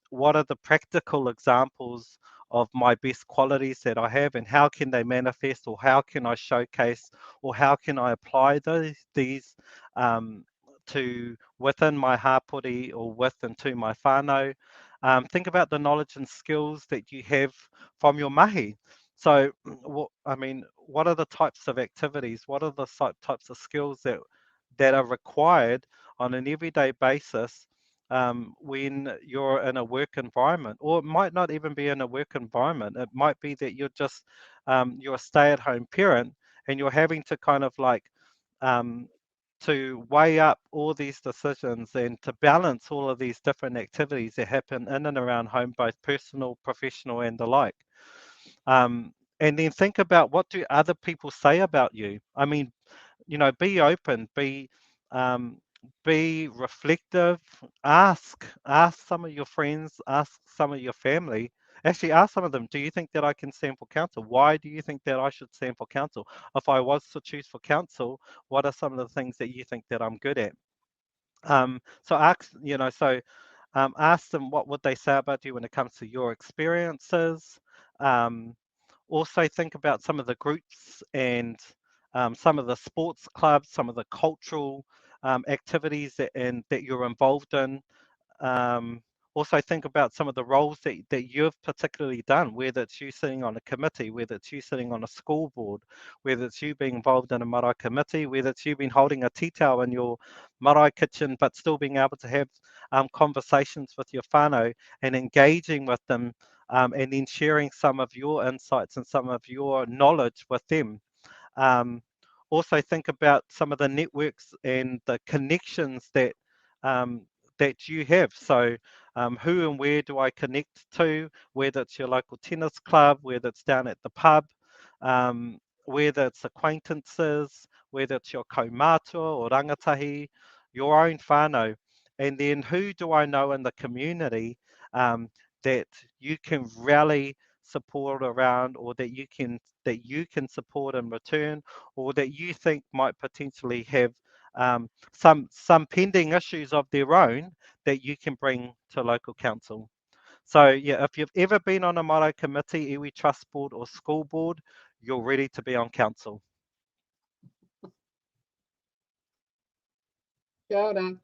What are the practical examples of my best qualities that I have, and how can they manifest, or how can I showcase, or how can I apply these to within my hapori or within to my whānau? Think about the knowledge and skills that you have from your mahi. So, what are the types of activities? What are the types of skills that are required on an everyday basis when you're in a work environment? Or it might not even be in a work environment. It might be that you're a stay-at-home parent and you're having to kind of like to weigh up all these decisions and to balance all of these different activities that happen in and around home, both personal, professional, and the like. And then think about, what do other people say about you? I mean, be open, be reflective, ask some of your friends, ask some of your family. Actually, ask some of them, do you think that I can stand for council? Why do you think that I should stand for council? If I was to choose for council, what are some of the things that you think that I'm good at? So ask them what would they say about you when it comes to your experiences. Also think about some of the groups and some of the sports clubs, some of the cultural activities that you're involved in. Also think about some of the roles that you've particularly done, whether it's you sitting on a committee, whether it's you sitting on a school board, whether it's you being involved in a marae committee, whether it's you been holding a tea towel in your marae kitchen, but still being able to have conversations with your whānau and engaging with them, and then sharing some of your insights and some of your knowledge with them. Also think about some of the networks and the connections that you have. So who and where do I connect to, whether it's your local tennis club, whether it's down at the pub, whether it's acquaintances, whether it's your kaumātua or rangatahi, your own whānau. And then who do I know in the community that you can rally support around, or that you can support in return, or that you think might potentially have some pending issues of their own that you can bring to local council. So yeah, if you've ever been on a marae committee, iwi trust board or school board, you're ready to be on council. Kia ora.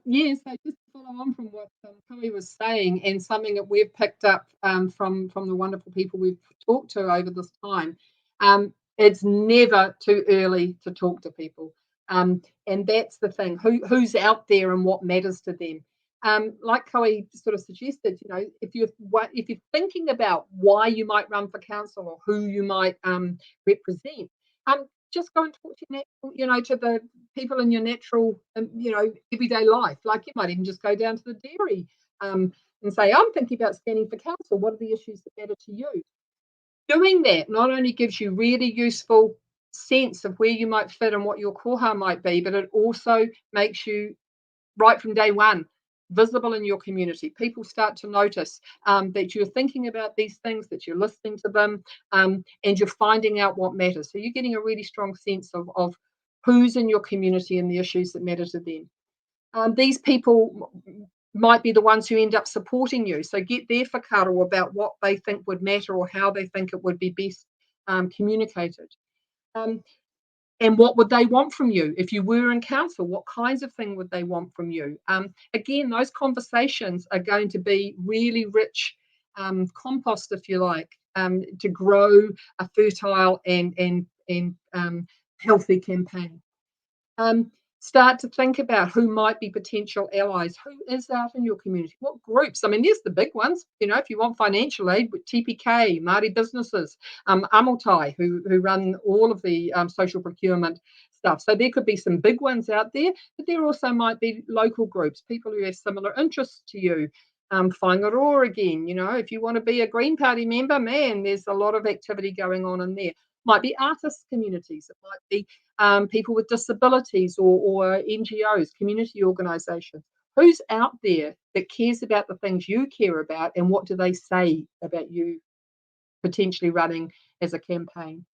Yes, so just to follow on from what Chloe was saying, and something that we've picked up from the wonderful people we've talked to over this time, it's never too early to talk to people. And that's the thing, who's out there and what matters to them. Like Chloe sort of suggested, if you're thinking about why you might run for council or who you might represent, just go and talk to to the people in your natural, everyday life. Like you might even just go down to the dairy and say, I'm thinking about standing for council. What are the issues that matter to you? Doing that not only gives you really useful sense of where you might fit and what your koha might be, but it also makes you, right from day one, visible in your community. People start to notice that you're thinking about these things, that you're listening to them, and you're finding out what matters. So you're getting a really strong sense of who's in your community and the issues that matter to them. These people might be the ones who end up supporting you. So get their whakaaro about what they think would matter or how they think it would be best communicated. And what would they want from you? If you were in council, what kinds of thing would they want from you? Again, those conversations are going to be really rich compost, if you like, to grow a fertile and healthy campaign. Start to think about who might be potential allies. Who is out in your community? What groups? I mean, there's the big ones. If you want financial aid, with TPK, Māori businesses, Amotai, who run all of the social procurement stuff. So there could be some big ones out there, but there also might be local groups, people who have similar interests to you. Whangaroa again, if you want to be a Green Party member, man, there's a lot of activity going on in there. Might be artist communities. It might be people with disabilities or NGOs, community organisations. Who's out there that cares about the things you care about, and what do they say about you potentially running as a campaign?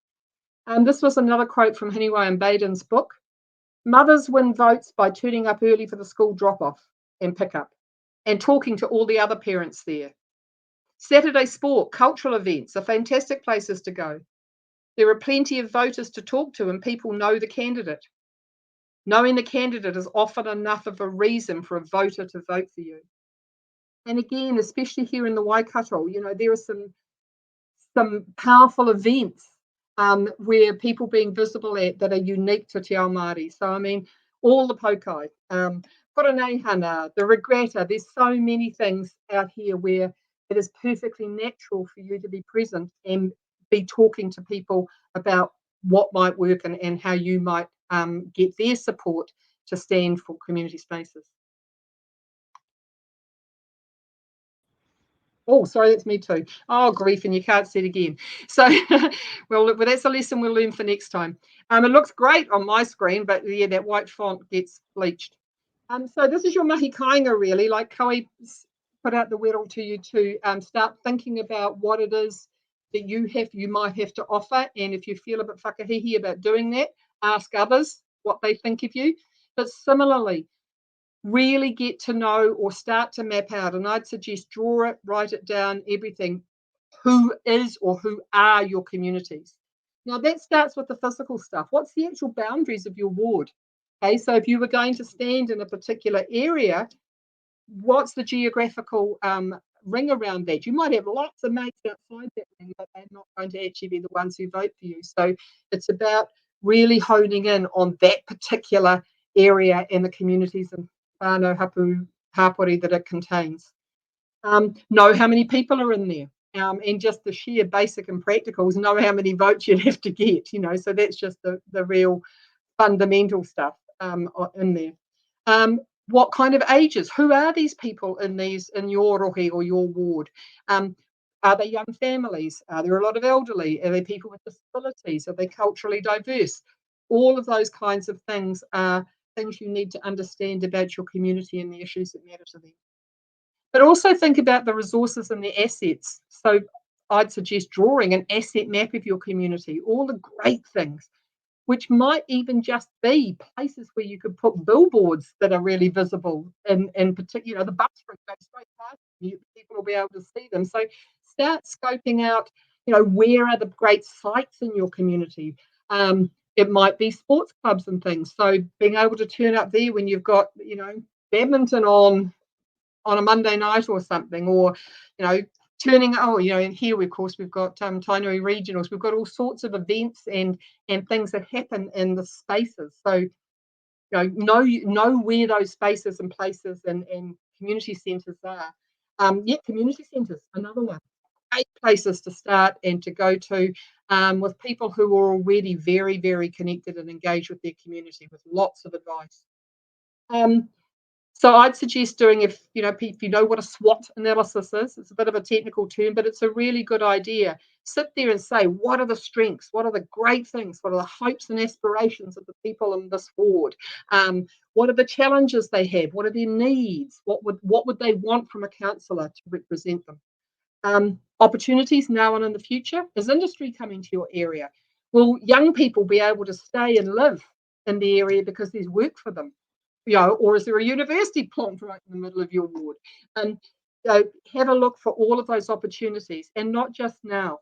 This was another quote from Hiniwai and Baden's book. Mothers win votes by turning up early for the school drop-off and pick-up and talking to all the other parents there. Saturday sport, cultural events are fantastic places to go. There are plenty of voters to talk to, and people know the candidate. Knowing the candidate is often enough of a reason for a voter to vote for you. And again, especially here in the Waikato, there are some powerful events where people being visible that are unique to Te Ao Māori. So, I mean, all the pokai, Poranehana, the regatta, there's so many things out here where it is perfectly natural for you to be present and be talking to people about what might work and how you might get their support to stand for community spaces. Oh, sorry, that's me too. Oh, grief, and you can't see it again. So, well, that's a lesson we'll learn for next time. It looks great on my screen, but yeah, that white font gets bleached. So this is your mahi kāinga, really, like Koe put out the wheel to you to start thinking about what it is that you might have to offer. And if you feel a bit whakahihi about doing that, ask others what they think of you. But similarly, really get to know or start to map out, and I'd suggest draw it, write it down, everything. Who is or who are your communities? Now that starts with the physical stuff. What's the actual boundaries of your ward? Okay, so if you were going to stand in a particular area, what's the geographical ring around that? You might have lots of mates outside that ring, but they're not going to actually be the ones who vote for you. So it's about really honing in on that particular area and the communities and whānau hapu hapori that it contains. Know how many people are in there. And just the sheer basic and practicals, know how many votes you'd have to get, so that's just the real fundamental stuff in there. What kind of ages? Who are these people in your rohe or your ward? Are they young families? Are there a lot of elderly? Are there people with disabilities? Are they culturally diverse? All of those kinds of things are things you need to understand about your community and the issues that matter to them. But also think about the resources and the assets. So I'd suggest drawing an asset map of your community, all the great things, which might even just be places where you could put billboards that are really visible. In particular, the bus route goes straight past you, people will be able to see them. So start scoping out, where are the great sites in your community? It might be sports clubs and things. So being able to turn up there when you've got, badminton on a Monday night or something, or, turning, and here, of course, we've got Tainui regionals. We've got all sorts of events and things that happen in the spaces. So, know where those spaces and places and community centres are. Community centres, another one. Great places to start and to go to with people who are already very, very connected and engaged with their community with lots of advice. So I'd suggest doing, if you know what a SWOT analysis is, it's a bit of a technical term, but it's a really good idea. Sit there and say, what are the strengths? What are the great things? What are the hopes and aspirations of the people in this ward? What are the challenges they have? What are their needs? What would they want from a councillor to represent them? Opportunities now and in the future. Is industry coming to your area? Will young people be able to stay and live in the area because there's work for them? Or is there a university plonked right in the middle of your ward? And have a look for all of those opportunities, and not just now.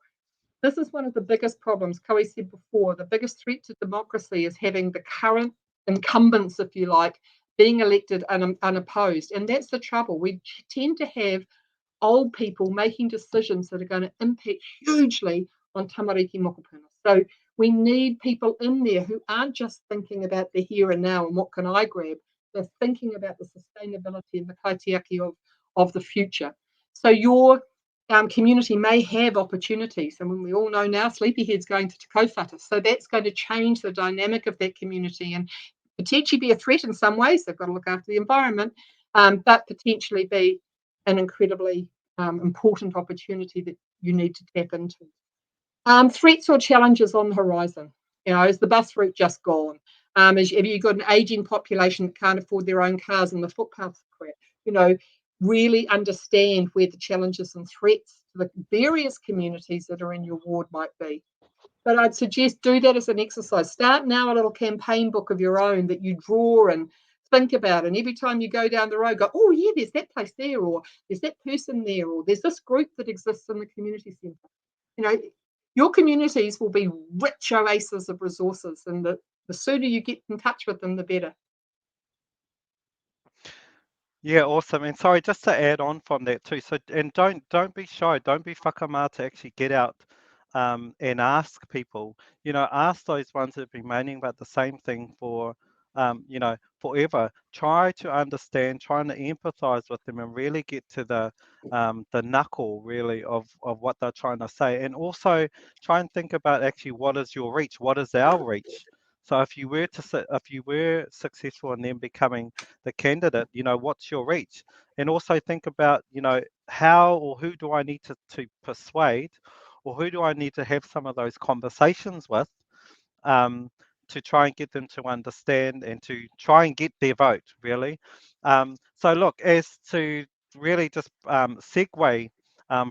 This is one of the biggest problems. Koe said before, the biggest threat to democracy is having the current incumbents, if you like, being elected unopposed. And that's the trouble. We tend to have old people making decisions that are going to impact hugely on tamariki mokopuna. So we need people in there who aren't just thinking about the here and now and what can I grab. They're thinking about the sustainability and the kaitiaki of the future. So your community may have opportunities. And when we all know now, Sleepyhead's going to Te Kaupata. So that's going to change the dynamic of that community and potentially be a threat in some ways. They've got to look after the environment, but potentially be an incredibly important opportunity that you need to tap into. Threats or challenges on the horizon. Is the bus route just gone? Have you got an aging population that can't afford their own cars and the footpaths are crap? Really understand where the challenges and threats to the various communities that are in your ward might be. But I'd suggest do that as an exercise. Start now a little campaign book of your own that you draw and think about. And every time you go down the road, go, oh, yeah, there's that place there, or there's that person there, or there's this group that exists in the community centre. Your communities will be rich oases of resources, and the sooner you get in touch with them, the better. Yeah, awesome. And sorry, just to add on from that too. So, and don't be shy. Don't be whakamā to actually get out and ask people. Ask those ones that have been moaning about the same thing for forever. Try to understand, trying to empathize with them and really get to the knuckle really of what they're trying to say. And also try and think about actually what is your reach, what is our reach. So if you were successful in them becoming the candidate, what's your reach? And also think about, how or who do I need to persuade, or who do I need to have some of those conversations with, um, to try and get them to understand and to try and get their vote, really. So look, as to really just segue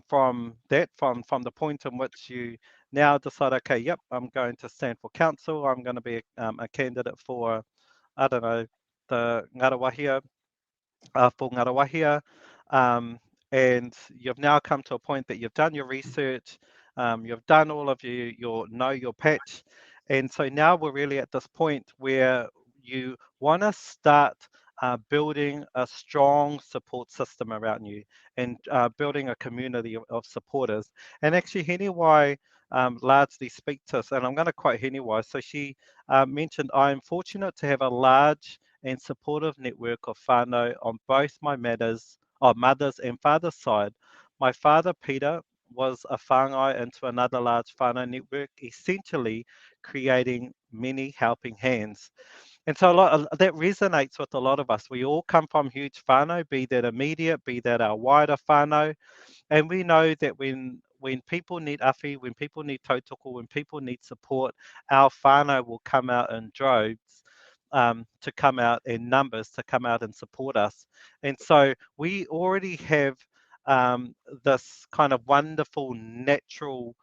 from that, from the point in which you now decide, okay, yep, I'm going to stand for council, I'm going to be a candidate for, I don't know, the Ngarawahia, for Ngarawahia, um, and you've now come to a point that you've done your research, you've done all of your know your patch, and so now we're really at this point where you want to start building a strong support system around you, and building a community of supporters. And actually, Heniwai largely speak to us, and I'm going to quote Heniwai. So she mentioned, I am fortunate to have a large and supportive network of whānau on both my mother's and father's side. My father, Peter, was a whāngai into another large whānau network, essentially creating many helping hands. And so that resonates with a lot of us. We all come from huge whānau, be that immediate, be that our wider whānau, and we know that when people need awhi, when people need tautoko, when people need support, our whānau will come out in droves, to come out in numbers, to come out and support us. And so we already have this kind of wonderful natural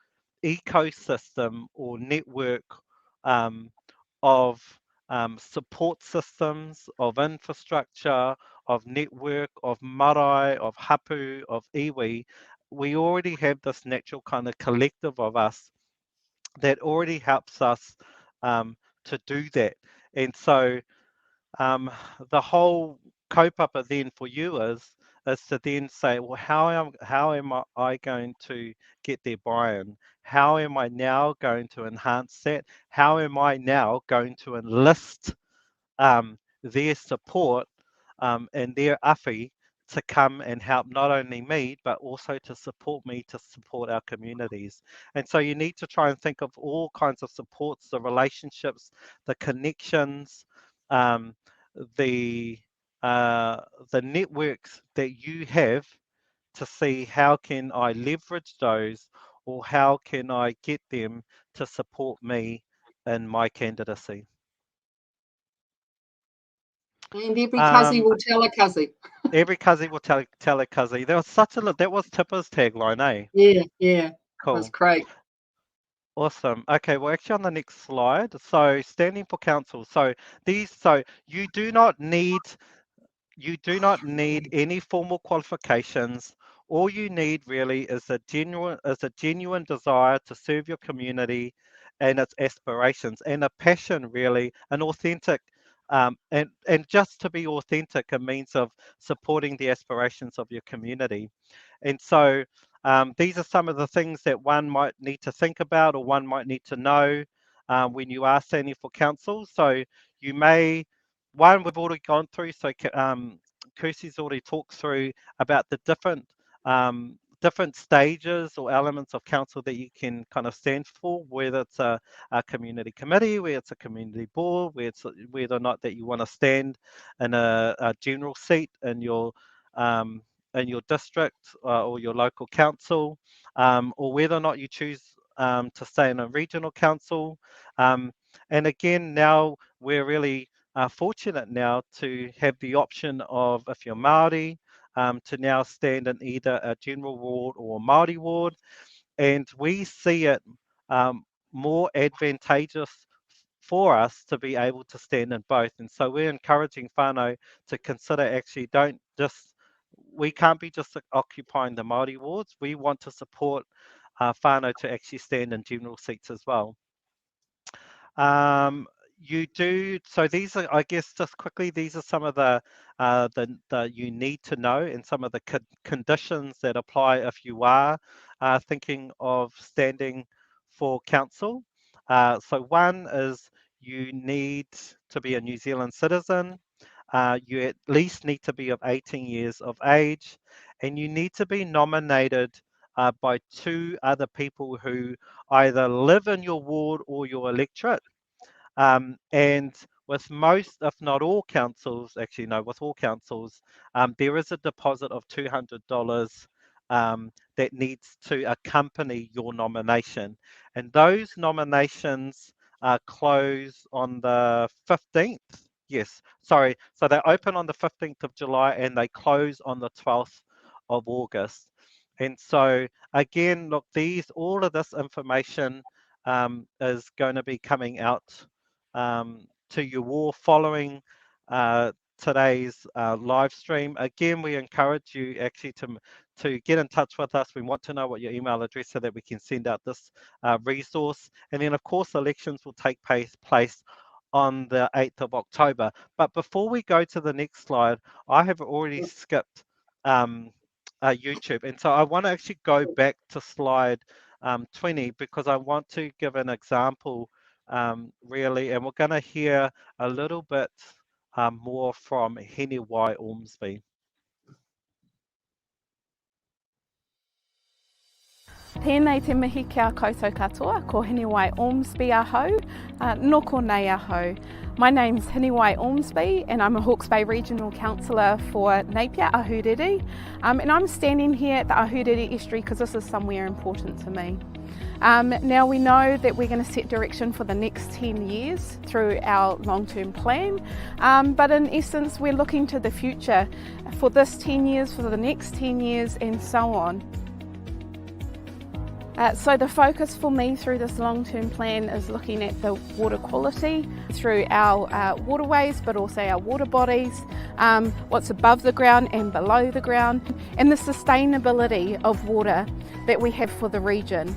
ecosystem or network, of support systems, of infrastructure, of network, of marae, of hapu, of iwi. We already have this natural kind of collective of us that already helps us to do that. And so the whole kaupapa then for you is to then say, well, how am I going to get their buy-in? How am I now going to enhance that? How am I now going to enlist their support, and their awhi to come and help not only me, but also to support me to support our communities. And so you need to try and think of all kinds of supports, the relationships, the connections, um, the uh, the networks that you have, to see how can I leverage those, or how can I get them to support me in my candidacy. And every cuzzy will tell a cuzzy. Every cuzzy will tell a cuzzy. That was Tipper's tagline, eh? Yeah, Cool. that's great. Awesome. Okay, well, actually on the next slide, so standing for council. So you do not need any formal qualifications. All you need really is a genuine desire to serve your community and its aspirations, and a passion, really, an authentic, and just to be authentic, a means of supporting the aspirations of your community. And so these are some of the things that one might need to think about, or one might need to know when you are standing for council. So you may, one we've already gone through, so Kirsty's already talked through about the different stages or elements of council that you can kind of stand for, whether it's a community committee, whether it's a community board, whether or not that you want to stand in a general seat um, in your district, or your local council, or whether or not you choose to stay in a regional council. And again, now we're really fortunate now to have the option of, if you're Māori, to now stand in either a general ward or a Māori ward. And we see it more advantageous for us to be able to stand in both. And so we're encouraging whānau to consider, actually, we can't be just occupying the Māori wards. We want to support whānau to actually stand in general seats as well. You do, so these are, I guess, just quickly, these are some of the you need to know, and some of the conditions that apply if you are thinking of standing for council. So one is you need to be a New Zealand citizen. You at least need to be of 18 years of age, and you need to be nominated by two other people who either live in your ward or your electorate. And with most, if not all councils, actually no, with all councils, there is a deposit of $200 that needs to accompany your nomination. And those nominations close on the 15th. Yes, sorry. So they open on the 15th of July and they close on the 12th of August. And so again, look, all of this information is going to be coming out to you all following today's live stream. Again, we encourage you actually to get in touch with us. We want to know what your email address so that we can send out this resource. And then, of course, elections will take place on the 8th of October. But before we go to the next slide, I have already skipped YouTube. And so I want to actually go back to slide 20 because I want to give an example really, and we're going to hear a little bit more from Henny Y. Ormsby. Tēnei te mihi kia koutou katoa, ko Henny Y. Ormsby ahau, noko nei ahau. My name's Henny Y. Ormsby and I'm a Hawke's Bay Regional Councillor for Napier, Ahuriri. And I'm standing here at the Ahuriri Estuary because this is somewhere important to me. Now we know that we're going to set direction for the next 10 years through our long-term plan, but in essence we're looking to the future for this 10 years, for the next 10 years and so on. So the focus for me through this long-term plan is looking at the water quality through our waterways, but also our water bodies, what's above the ground and below the ground, and the sustainability of water that we have for the region.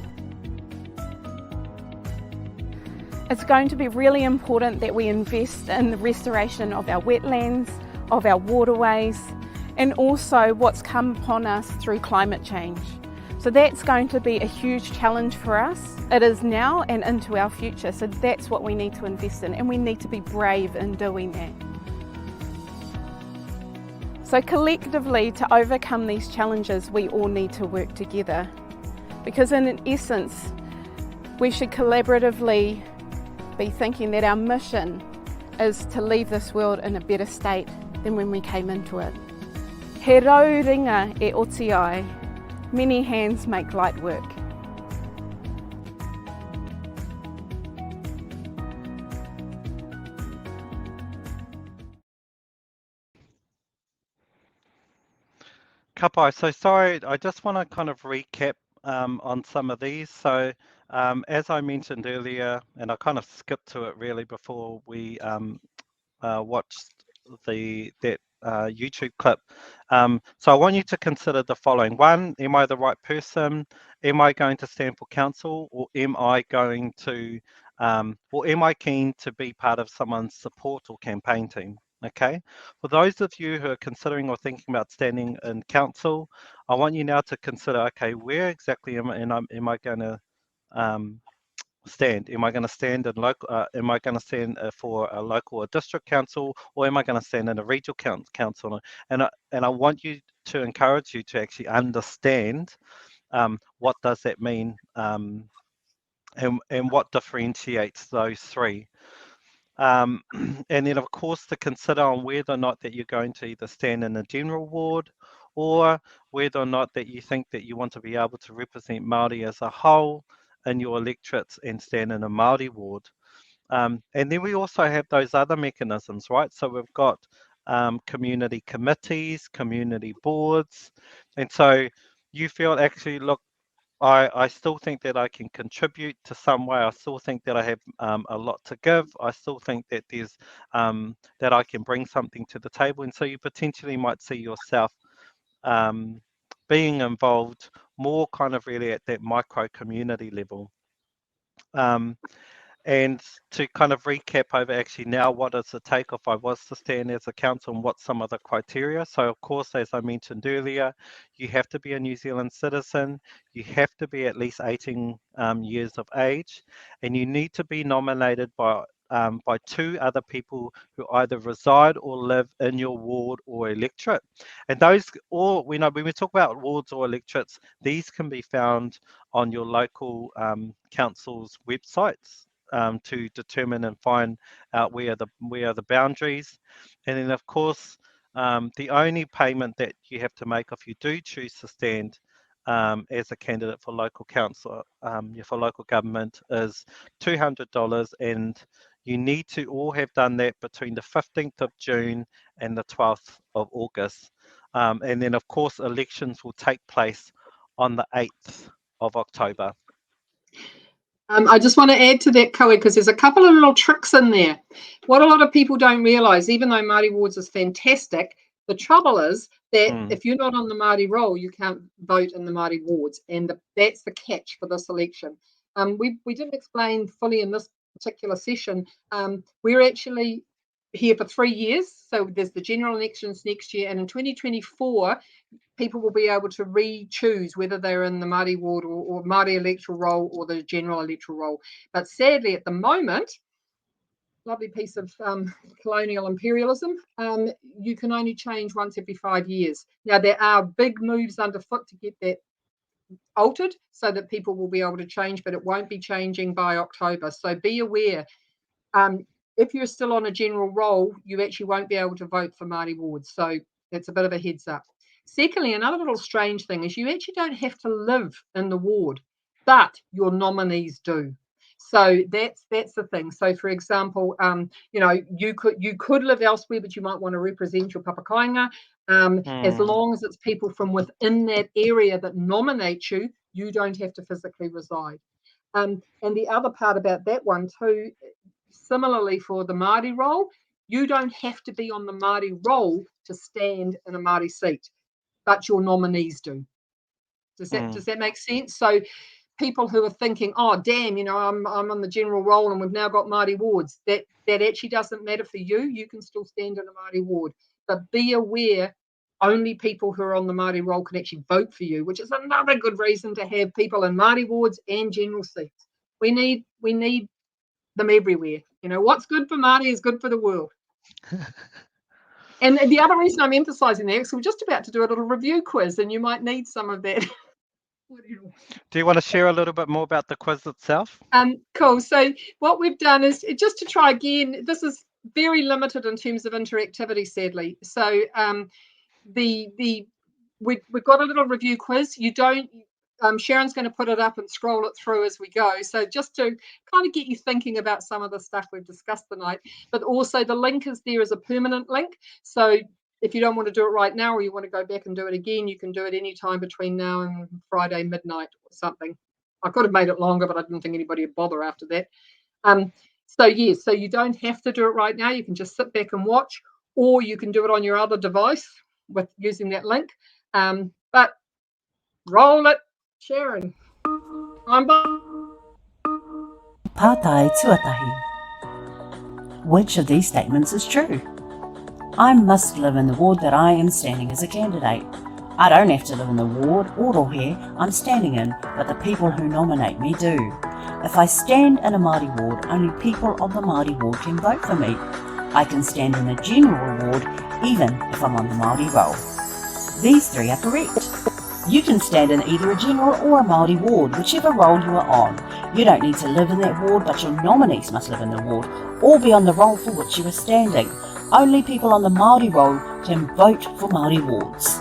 It's going to be really important that we invest in the restoration of our wetlands, of our waterways, and also what's come upon us through climate change. So that's going to be a huge challenge for us. It is now and into our future, so that's what we need to invest in, and we need to be brave in doing that. So collectively, to overcome these challenges, we all need to work together, because in essence, we should collaboratively be thinking that our mission is to leave this world in a better state than when we came into it. He rau ringa e oti ai. Many hands make light work. Kapai, so sorry, I just want to kind of recap on some of these. So as I mentioned earlier, and I kind of skipped to it really before we watched that YouTube clip. So I want you to consider the following. One, am I the right person? Am I going to stand for council, or am I going to, or am I keen to be part of someone's support or campaign team? Okay, for those of you who are considering or thinking about standing in council, I want you now to consider, okay, where exactly am I going to stand? Am I going to stand in local? Am I going to stand for a local or district council, or am I going to stand in a regional council? And I want you to encourage you to actually understand what does that mean, and what differentiates those three. And then of course to consider on whether or not that you're going to either stand in a general ward, or whether or not that you think that you want to be able to represent Māori as a whole in your electorates and stand in a Māori ward. And then we also have those other mechanisms, right? So we've got community committees, community boards, and so you feel actually, look, I still think that I can contribute to some way. I still think that I have a lot to give. I still think that there's that I can bring something to the table, and so you potentially might see yourself being involved more kind of really at that micro community level. And to kind of recap over actually now what does it take if I was to stand as a council, and what's some of the criteria. So of course, as I mentioned earlier, you have to be a New Zealand citizen, you have to be at least 18 years of age, and you need to be nominated by 2 other people who either reside or live in your ward or electorate. And those, all we know when we talk about wards or electorates, these can be found on your local council's websites to determine and find out where are the boundaries. And then of course the only payment that you have to make if you do choose to stand as a candidate for local council, for local government, is $200, and you need to all have done that between the 15th of June and the 12th of August. And then, of course, elections will take place on the 8th of October. I just want to add to that, Koe, because there's a couple of little tricks in there. What a lot of people don't realise, even though Māori Wards is fantastic, the trouble is that if you're not on the Māori roll, you can't vote in the Māori Wards, and that's the catch for this election. We didn't explain fully in this particular session. We're actually here for 3 years, so there's the general elections next year, and in 2024, people will be able to re-choose whether they're in the Māori ward or Māori electoral roll or the general electoral roll. But sadly, at the moment, lovely piece of colonial imperialism, you can only change once every 5 years. Now, there are big moves underfoot to get that altered so that people will be able to change, but it won't be changing by October. So be aware. If you're still on a general roll, you actually won't be able to vote for Māori wards. So that's a bit of a heads up. Secondly, another little strange thing is you actually don't have to live in the ward, but your nominees do. So that's the thing. So, for example, you could live elsewhere, but you might want to represent your papakainga. As long as it's people from within that area that nominate you, you don't have to physically reside. And the other part about that one too, similarly for the Māori roll, you don't have to be on the Māori roll to stand in a Māori seat, but your nominees do. Does that make sense? So people who are thinking, oh damn, I'm on the general roll and we've now got Māori wards, that actually doesn't matter for you. You can still stand in a Māori ward, but be aware only people who are on the Māori roll can actually vote for you, which is another good reason to have people in Māori wards and general seats. We need them everywhere. What's good for Māori is good for the world. And the other reason I'm emphasising that is we're just about to do a little review quiz, and you might need some of that. Do you want to share a little bit more about the quiz itself? Cool. So what we've done is just to try again. This is very limited in terms of interactivity, sadly. So we've got a little review quiz. You don't. Sharon's going to put it up and scroll it through as we go. So just to kind of get you thinking about some of the stuff we've discussed tonight, but also the link is there as a permanent link. So if you don't want to do it right now or you want to go back and do it again, you can do it any time between now and Friday midnight or something. I could have made it longer, but I didn't think anybody would bother after that. So you don't have to do it right now. You can just sit back and watch, or you can do it on your other device with using that link. But roll it. Sharon, I'm Pātai tuatahi. Which of these statements is true? I must live in the ward that I am standing as a candidate. I don't have to live in the ward or rohe I'm standing in, but the people who nominate me do. If I stand in a Māori ward, only people of the Māori ward can vote for me. I can stand in a general ward even if I'm on the Māori roll. These three are correct. You can stand in either a general or a Māori ward, whichever role you are on. You don't need to live in that ward, but your nominees must live in the ward or be on the roll for which you are standing. Only people on the Māori roll can vote for Māori wards.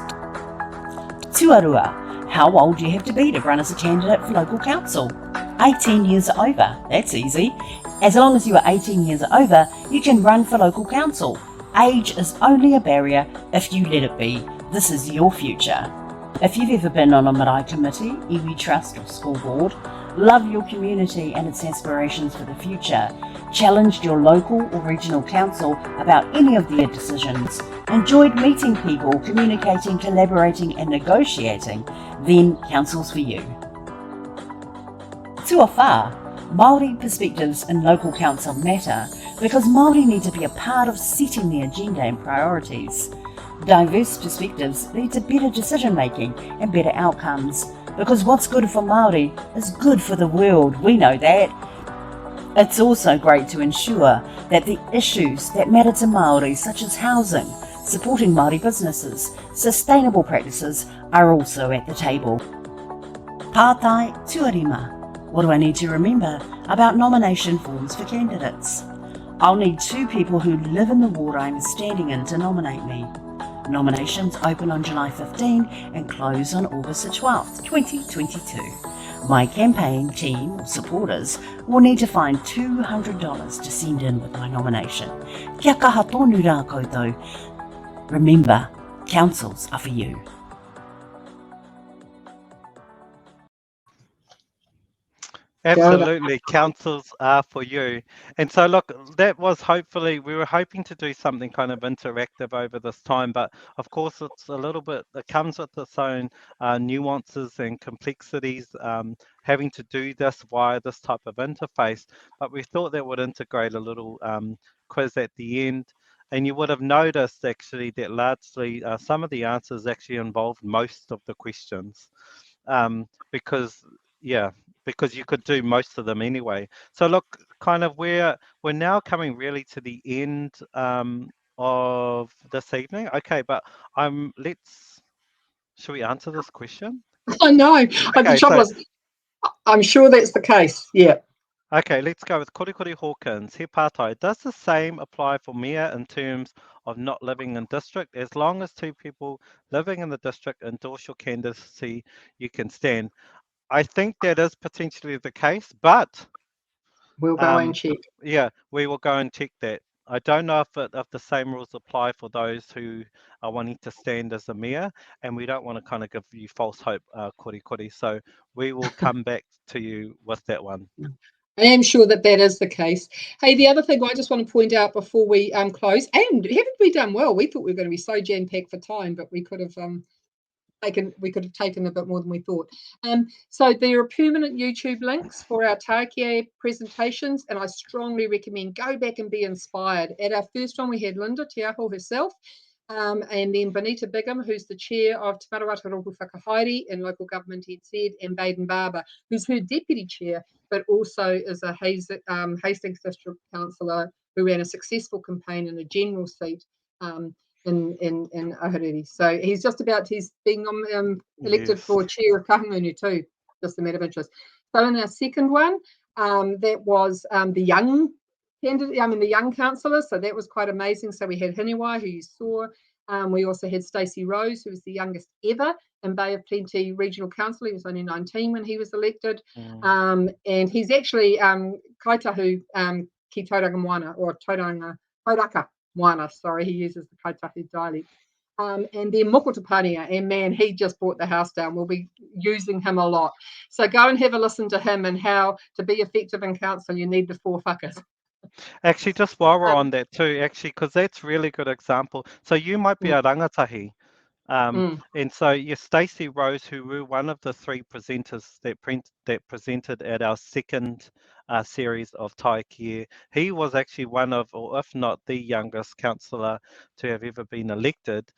Tuarua. How old do you have to be to run as a candidate for local council? 18 years or over. That's easy. As long as you are 18 years or over, you can run for local council. Age is only a barrier if you let it be. This is your future. If you've ever been on a marae committee, iwi trust or school board, love your community and its aspirations for the future, challenged your local or regional council about any of their decisions, enjoyed meeting people, communicating, collaborating and negotiating, then council's for you. Tuawha, Māori perspectives in local council matter because Māori need to be a part of setting the agenda and priorities. Diverse perspectives lead to better decision making and better outcomes because what's good for Māori is good for the world. We know that. It's also great to ensure that the issues that matter to Māori, such as housing, supporting Māori businesses, sustainable practices, are also at the table. Pātai tuarima. What do I need to remember about nomination forms for candidates? I'll need 2 people who live in the ward I'm standing in to nominate me. Nominations open on July 15 and close on August the 12th, 2022. My campaign team or supporters will need to find $200 to send in with my nomination. Kia kaha tonu rā koutou. Remember, councils are for you. Absolutely, councils are for you. And so, look, that was hopefully, we were hoping to do something kind of interactive over this time, but of course it's a little bit, it comes with its own nuances and complexities, having to do this via this type of interface, but we thought that would integrate a little quiz at the end. And you would have noticed actually that largely some of the answers actually involved most of the questions, because you could do most of them anyway. So look, kind of we're now coming really to the end of this evening. Okay, but should we answer this question? I know, but the trouble is, I'm sure that's the case. Yeah. Okay, let's go with Korikori Hawkins. He pātai, does the same apply for mayor in terms of not living in district? As long as two people living in the district endorse your candidacy, you can stand. I think that is potentially the case, but we'll go and check. Yeah, we will go and check that. I don't know if the same rules apply for those who are wanting to stand as a mayor, and we don't want to kind of give you false hope, Korikori. So we will come back to you with that one. I am sure that is the case. Hey, the other thing I just want to point out before we close, and haven't we done well? We thought we were going to be so jam-packed for time, but we could have taken a bit more than we thought. So there are permanent YouTube links for our Tākia presentations, and I strongly recommend go back and be inspired. At our first one, we had Linda Te Aho herself, and then Benita Bigham, who's the chair of Te Marawata Ropu Whakahaere in local government, head said, and Baden Barber, who's her deputy chair, but also is a Hastings District Councillor who ran a successful campaign in a general seat in Ahuriri. So he's being elected for chair of Kahungunu too, just a matter of interest. So in our second one, that was the young candidate, the young councillors. So that was quite amazing. So we had Hiniwai, who you saw. We also had Stacey Rose, who was the youngest ever in Bay of Plenty Regional Council. He was only 19 when he was elected. And he's actually kaitahu ki Tauranga Moana, or Tauraka Moana, sorry, he uses the kaitahu dialect. And then Moko Tupania, and man, he just brought the house down. We'll be using him a lot. So go and have a listen to him and how to be effective in council, you need the 4 whakas. Actually, just while we're on that too, actually, because that's really good example. So you might be a rangatahi. And so Stacey Rose, who were one of the 3 presenters that presented at our second series of Tākia, he was actually one of, or if not the youngest councillor to have ever been elected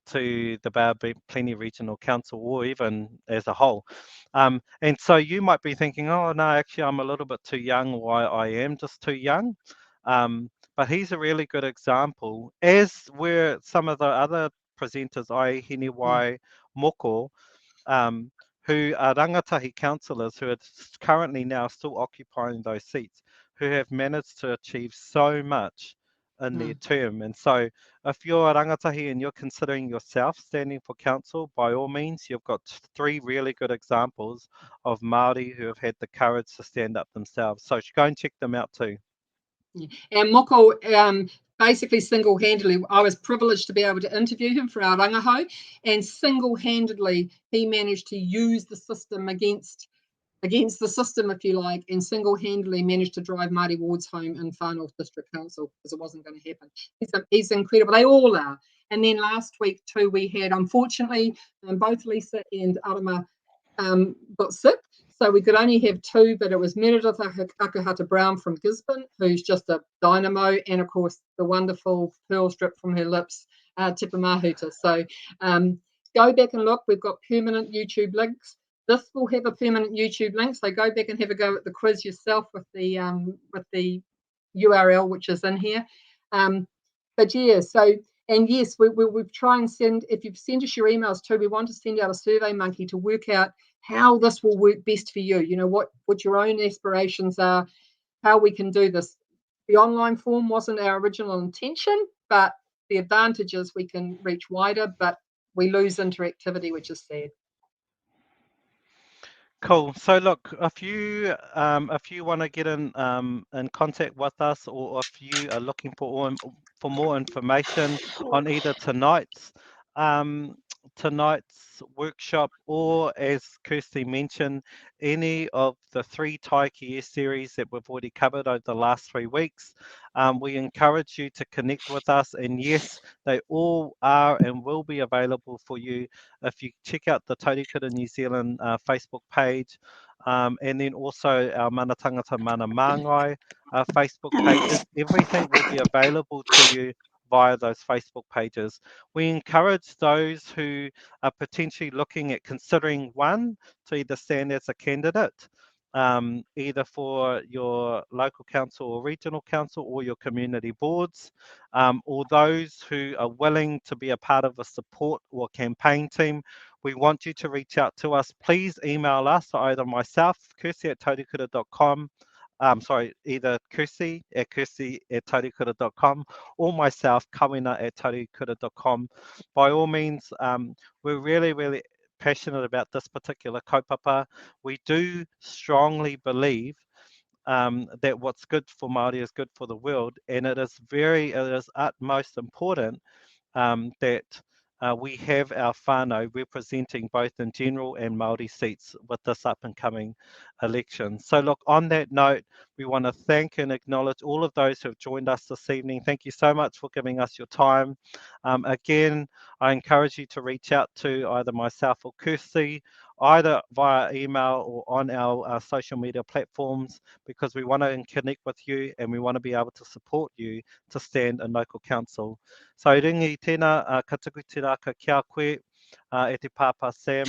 to the Bay of Plenty Regional Council, or even as a whole. And so you might be thinking, oh no, actually I'm a little bit too young, or I am just too young. But he's a really good example, as were some of the other presenters, Hiniwai, Moko, who are rangatahi councillors who are currently now still occupying those seats, who have managed to achieve so much in their term. And so if you're a rangatahi and you're considering yourself standing for council, by all means, you've got 3 really good examples of Māori who have had the courage to stand up themselves. So go and check them out too. Yeah. And Moko, basically single-handedly, I was privileged to be able to interview him for our rangahau, and single-handedly he managed to use the system against the system, if you like, and single-handedly managed to drive Māori wards home in Far North District Council, because it wasn't going to happen. He's incredible. They all are. And then last week too, we had, unfortunately, both Lisa and Arama got sick. So we could only have 2, but it was Meredith Akuhata Brown from Gisborne, who's just a dynamo, and of course the wonderful pearl strip from her lips, Tipa Mahuta. So go back and look. We've got permanent YouTube links. This will have a permanent YouTube link, so go back and have a go at the quiz yourself with the URL which is in here. But yeah, so. And yes, we'll try and send, if you've sent us your emails too, we want to send out a survey monkey to work out how this will work best for you. You know, what your own aspirations are, how we can do this. The online form wasn't our original intention, but the advantage is we can reach wider, but we lose interactivity, which is sad. Cool. So look, if you want to get in contact with us, or if you are looking for more information on either tonight's workshop, or as Kirsty mentioned, any of the 3 Taiki series that we've already covered over the last 3 weeks, we encourage you to connect with us. And yes, they all are and will be available for you if you check out the Taurikura New Zealand Facebook page, and then also our Mana Tangata Mana Māngai Facebook pages. Everything will be available to you via those Facebook pages. We encourage those who are potentially looking at considering one to either stand as a candidate, either for your local council or regional council or your community boards, or those who are willing to be a part of a support or campaign team. We want you to reach out to us. Please email us, either myself, Kirsty@taurikura.com, either Kirsty@taurikura.com, or myself, Kawina@taurikura.com. By all means, we're really passionate about this particular kaupapa. We do strongly believe that what's good for Māori is good for the world, and it is utmost important that we have our whānau representing both in general and Māori seats with this up and coming election. So look, on that note, we want to thank and acknowledge all of those who have joined us this evening. Thank you so much for giving us your time. Again, I encourage you to reach out to either myself or Kirsty, either via email or on our social media platforms, because we want to connect with you and we want to be able to support you to stand in local council. So ringi tēnā katuku te raka kia koe e te pāpā Sam,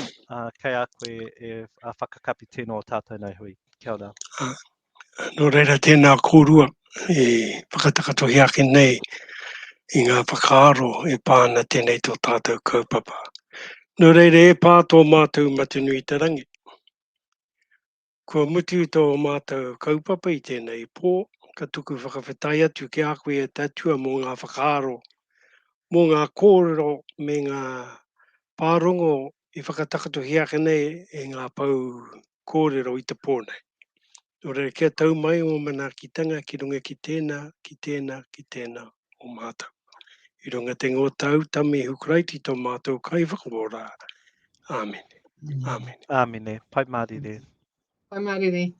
kei a koe e whakakapi tēnā o tātou nei hui. Kia ora. No reira tēnā kōrua e whakatakatohi ake nei I ngā whakaaro e pāna tēnei tō tātou kaupapa. No reira e pā tō mātou matunui tarangi. Kua mutu tō mātou kaupapa I tēnei pō, ka tuku whakawhetai atu ki a koe e tatua mō ngā whakaaro, mō ngā kōrero me ngā pārongo I whakatakatohi ake nei e ngā pau kōrero I te pōnei. No reira kia tau mai o mana kitanga ki runga ki tēnā, ki tēnā, ki tēnā o mātou. I runga te ngō tau tami hukraiti tō mātou kai whakawora. Amen. Amen. Āmine. Pai Māori re. Pai Māori re.